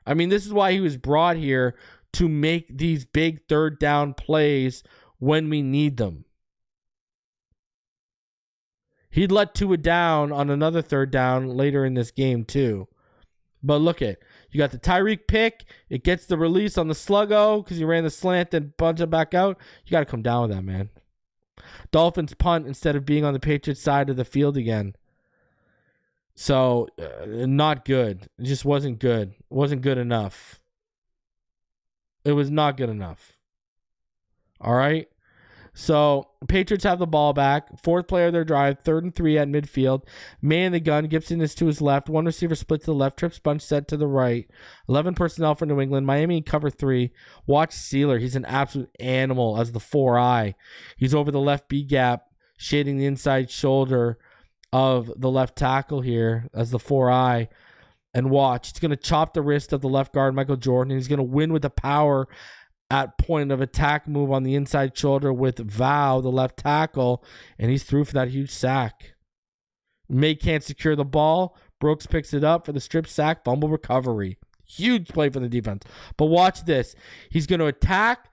I mean, this is why he was brought here, to make these big 3rd down plays when we need them. He'd let Tua down on another 3rd down later in this game too. But look at, You got the Tyreek pick. It gets the release on the sluggo because he ran the slant, then bunch it back out. You got to come down with that, man. Dolphins punt instead of being on the Patriots side of the field again. So, not good. It just wasn't good. It wasn't good enough. It was not good enough. All right? So, Patriots have the ball back. Fourth play of their drive. 3rd and 3 at midfield. Man in the gun. Gibson is to his left. One receiver split to the left. Trips bunch set to the right. 11 personnel for New England. Miami in cover 3. Watch Sealer. He's an absolute animal as the 4-eye. He's over the left B gap, shading the inside shoulder of the left tackle here as the 4-eye. And watch. He's going to chop the wrist of the left guard, Michael Jordan. And he's going to win with the power at point of attack move on the inside shoulder with Val, the left tackle, and he's through for that huge sack. Maye can't secure the ball. Brooks picks it up for the strip sack, fumble recovery. Huge play for the defense. But watch this. He's going to attack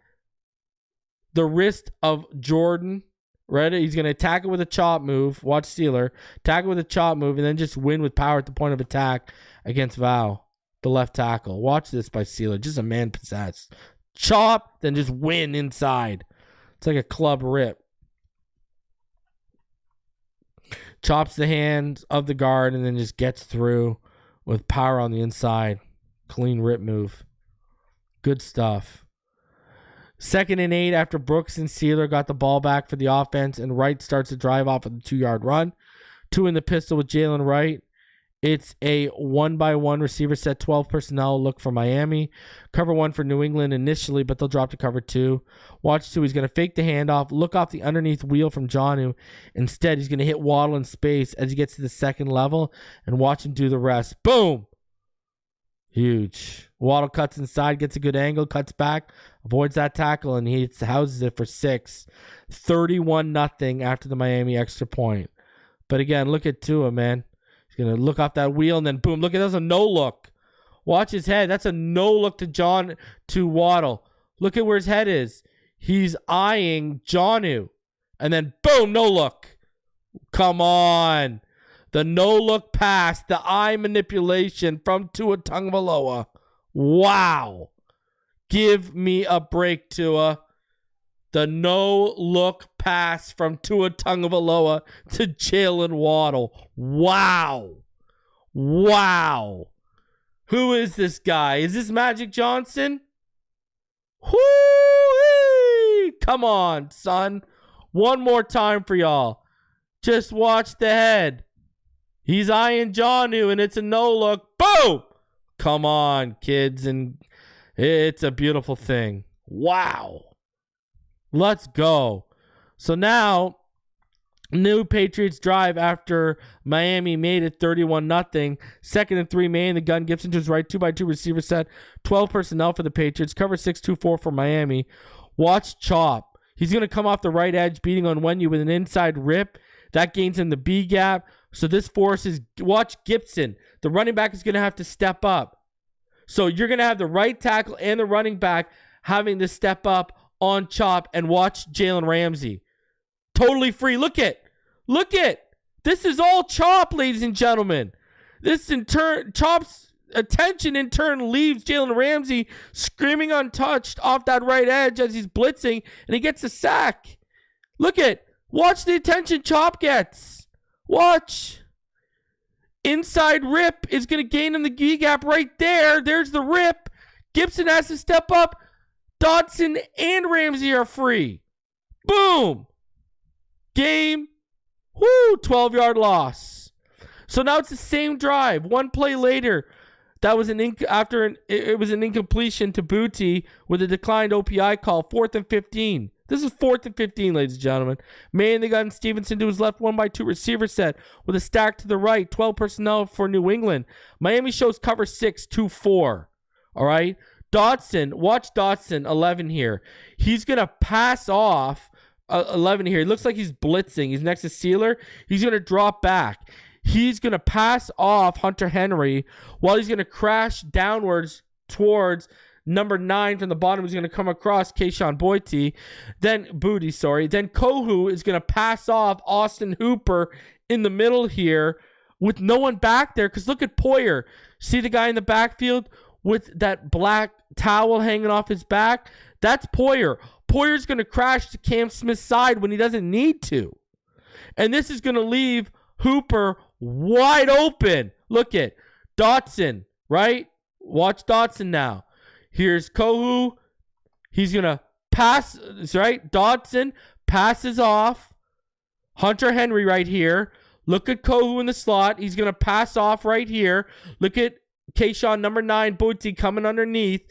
the wrist of Jordan. Right? He's going to attack it with a chop move. Watch Steeler. Attack it with a chop move and then just win with power at the point of attack against Val, the left tackle. Watch this by Steeler. Just a man possessed. Chop, then just win inside. It's like a club rip. Chops the hand of the guard and then just gets through with power on the inside. Clean rip move. Good stuff. 2nd and 8 after Brooks and Sealer got the ball back for the offense, and Wright starts to drive off of the 2-yard run. 2 in the pistol with Jalen Wright. It's a 1-by-1 receiver set, 12 personnel look for Miami. Cover 1 for New England initially, but they'll drop to cover 2. Watch 2. He's going to fake the handoff, look off the underneath wheel from Jonnu. Instead, he's going to hit Waddle in space as he gets to the second level and watch him do the rest. Boom! Huge. Waddle cuts inside, gets a good angle, cuts back, avoids that tackle, and he houses it for 6. 31-0 after the Miami extra point. But again, look at Tua, man. He's going to look off that wheel and then boom. Look at that's a no look. Watch his head. That's a no look to Waddle. Look at where his head is. He's eyeing Jonnu. And then boom, no look. Come on. The no look pass, the eye manipulation from Tua Tagovailoa. Wow. Give me a break, Tua. The no-look pass from Tua Tagovailoa to Jalen Waddle. Wow. Wow. Who is this guy? Is this Magic Johnson? Whoo! Come on, son. One more time for y'all. Just watch the head. He's eyeing Jonnu, and it's a no-look. Boom! Come on, kids. And it's a beautiful thing. Wow. Let's go. So now, new Patriots drive after Miami made it 31-0. 2nd and 3, Maye in the gun. Gibson to his right, 2-by-2 receiver set. 12 personnel for the Patriots. Cover 6-2-4 for Miami. Watch Chop. He's going to come off the right edge, beating on Wenyu with an inside rip. That gains him the B gap. So this forces, watch Gibson. The running back is going to have to step up. So you're going to have the right tackle and the running back having to step up on Chop, and watch Jalen Ramsey. Totally free. Look it. This is all Chop, ladies and gentlemen. This in turn, Chop's attention in turn leaves Jalen Ramsey screaming untouched off that right edge as he's blitzing, and he gets a sack. Watch the attention Chop gets. Watch. Inside rip is going to gain him the G gap right there. There's the rip. Gibson has to step up. Dodson and Ramsey are free. Boom. Game. 12-yard loss. So now it's the same drive. One play later, that was it was an incompletion to Booty with a declined OPI call. 4th and 15. This is 4th and 15, ladies and gentlemen. Maye in the gun. Stevenson to his left, 1-by-2 receiver set with a stack to the right. 12 personnel for New England. Miami shows cover 6-2-4. All right. Dotson, watch Dotson, 11 here. He's going to pass off 11 here. It looks like he's blitzing. He's next to Sealer. He's going to drop back. He's going to pass off Hunter Henry while he's going to crash downwards towards number 9 from the bottom. He's going to come across Keyshawn Booty. Then Kohu is going to pass off Austin Hooper in the middle here with no one back there, because look at Poyer. See the guy in the backfield? with that black towel hanging off his back, that's Poyer. Poyer's going to crash to Cam Smith's side when he doesn't need to. And this is going to leave Hooper wide open. Look at Dotson, right? Watch Dotson now. Here's Kohu. He's going to pass, right? Dotson passes off. Hunter Henry right here. Look at Kohu in the slot. He's going to pass off right here. Look at Kayshawn, number 9, Booty coming underneath.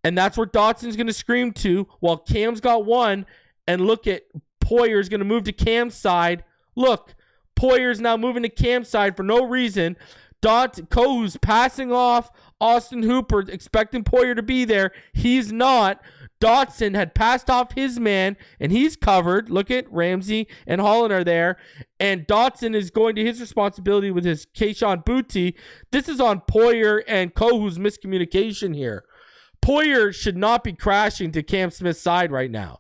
And that's where Dotson's going to scream to while Cam's got one. And look at Poyer's going to move to Cam's side. Look, Poyer's now moving to Cam's side for no reason. Kohu's passing off Austin Hooper, expecting Poyer to be there. He's not. Dotson had passed off his man, and he's covered. Look at Ramsey and Holland are there. And Dotson is going to his responsibility with his Kayshawn Booty. This is on Poyer and Kohu's miscommunication here. Poyer should not be crashing to Cam Smith's side right now.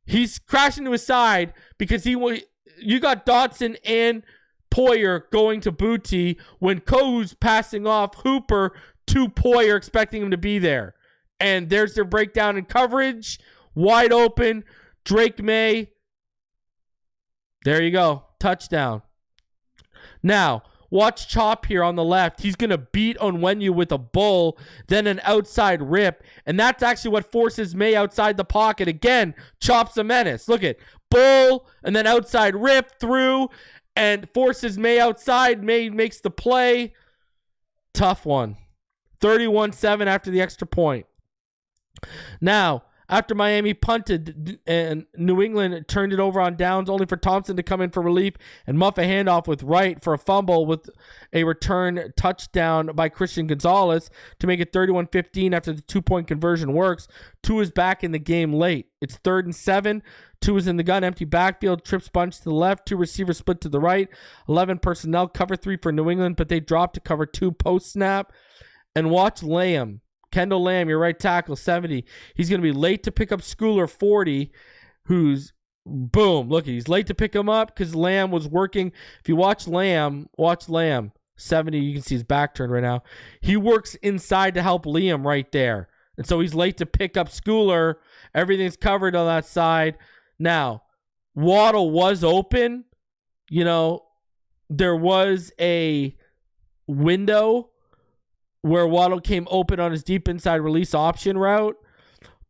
He's crashing to his side because you got Dotson and Poyer going to Booty when Kohu's passing off Hooper to Poyer, expecting him to be there. And there's their breakdown in coverage. Wide open. Drake Maye. There you go. Touchdown. Now, watch Chop here on the left. He's going to beat Onwenu with a bull, then an outside rip. And that's actually what forces Maye outside the pocket. Again, Chop's a menace. Look at bull and then outside rip through and forces Maye outside. Maye makes the play. Tough one. 31-7 after the extra point. Now, after Miami punted and New England turned it over on downs, only for Thompson to come in for relief and muff a handoff with Wright for a fumble with a return touchdown by Christian Gonzalez to make it 31-15 after the 2-point conversion works. Tua is back in the game late. It's 3rd and 7. Tua is in the gun, empty backfield, trips bunch to the left, 2 receivers split to the right, 11 personnel, cover 3 for New England, but they drop to cover 2 post-snap. And watch Lamb. Kendall Lamb, your right tackle, 70. He's going to be late to pick up Schooler, 40, who's, boom, look, he's late to pick him up because Lamb was working. If you watch Lamb, 70, you can see his back turned right now. He works inside to help Liam right there. And so he's late to pick up Schooler. Everything's covered on that side. Now, Waddle was open. You know, there was a window where Waddle came open on his deep inside release option route,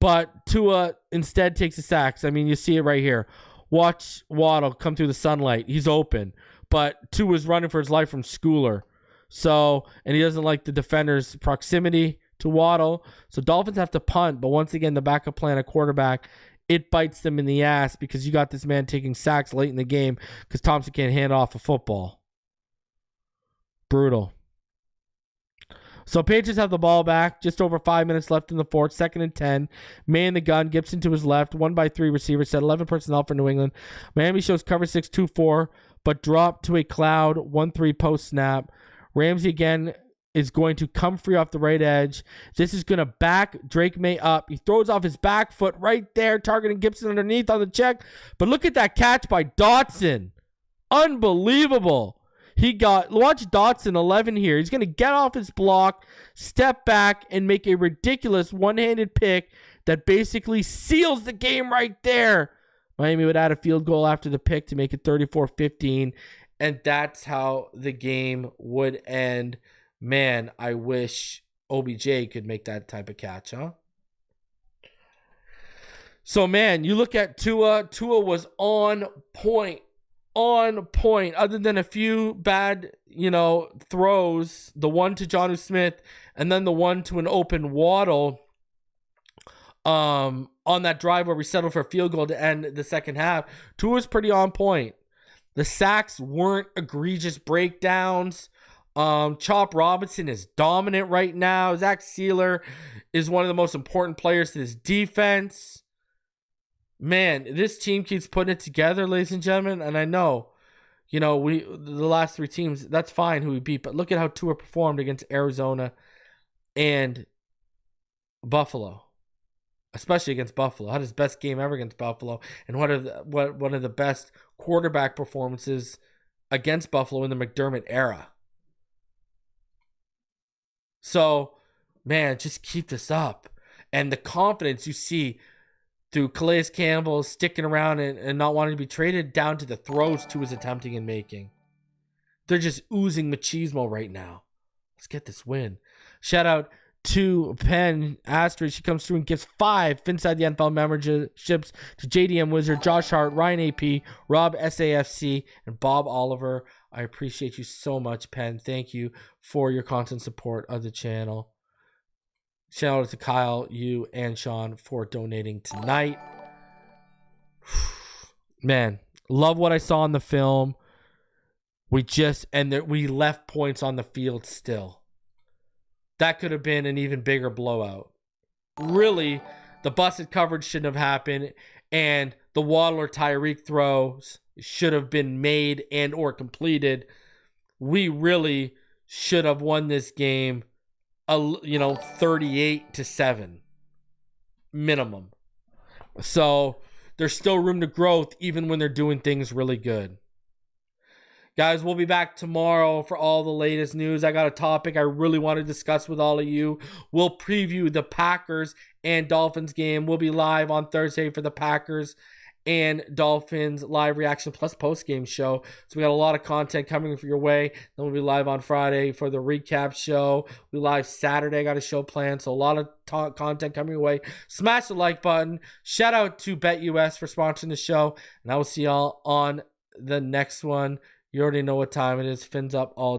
but Tua instead takes a sack. I mean, you see it right here. Watch Waddle come through the sunlight. He's open, but Tua's running for his life from Schooler. So, and he doesn't like the defender's proximity to Waddle. So Dolphins have to punt, but once again, the backup plan at quarterback, it bites them in the ass because you got this man taking sacks late in the game because Thompson can't hand off a football. Brutal. So Patriots have the ball back. Just over 5 minutes left in the fourth. 2nd and 10. Maye in the gun. Gibson to his left. 1-by-3 receivers set. 11 personnel for New England. Miami shows cover 6, 2-4, but drop to a cloud. 1-3 post snap. Ramsey again is going to come free off the right edge. This is going to back Drake Maye up. He throws off his back foot right there, targeting Gibson underneath on the check. But look at that catch by Dotson. Unbelievable. Watch Dotson 11 here. He's going to get off his block, step back, and make a ridiculous one-handed pick that basically seals the game right there. Miami would add a field goal after the pick to make it 34-15, and that's how the game would end. Man, I wish OBJ could make that type of catch, huh? So, man, you look at Tua. Tua was on point. Other than a few bad, throws, the one to Jonnu Smith and then the one to an open Waddle on that drive where we settled for a field goal to end the second half. Tua was pretty on point. The sacks weren't egregious breakdowns. Chop Robinson is dominant right now. Zach Sealer is one of the most important players to this defense. Man, this team keeps putting it together, ladies and gentlemen. And I know, the last 3 teams, that's fine who we beat. But look at how Tua performed against Arizona and Buffalo, especially against Buffalo. Had his best game ever against Buffalo, and one of the best quarterback performances against Buffalo in the McDermott era. So man, just keep this up. And the confidence you see through Calais Campbell sticking around and not wanting to be traded down to the throws Tua is attempting and making. They're just oozing machismo right now. Let's get this win. Shout out to Penn Astrid. She comes through and gives 5 Phinsde The NFL memberships to JDM Wizard, Josh Hart, Ryan AP, Rob SAFC, and Bob Oliver. I appreciate you so much, Penn. Thank you for your constant support of the channel. Shout out to Kyle, you, and Sean for donating tonight. Man, love what I saw in the film. We left points on the field still. That could have been an even bigger blowout. Really, the busted coverage shouldn't have happened, and the Waddle or Tyreek throws should have been made and or completed. We really should have won this game, 38-7 minimum. So there's still room to growth even when they're doing things really good. Guys, we'll be back tomorrow for all the latest news. I got a topic I really want to discuss with all of you. We'll preview the Packers and Dolphins game. We'll be live on Thursday for the Packers and Dolphins live reaction plus post-game show. So we got a lot of content coming for your way. Then we'll be live on Friday for the recap show. We'll be live Saturday. I got a show planned, so a lot of content coming your way. Smash the like button. Shout out to BetUS for sponsoring the show. And I will see y'all on the next one. You already know what time it is. Fins up all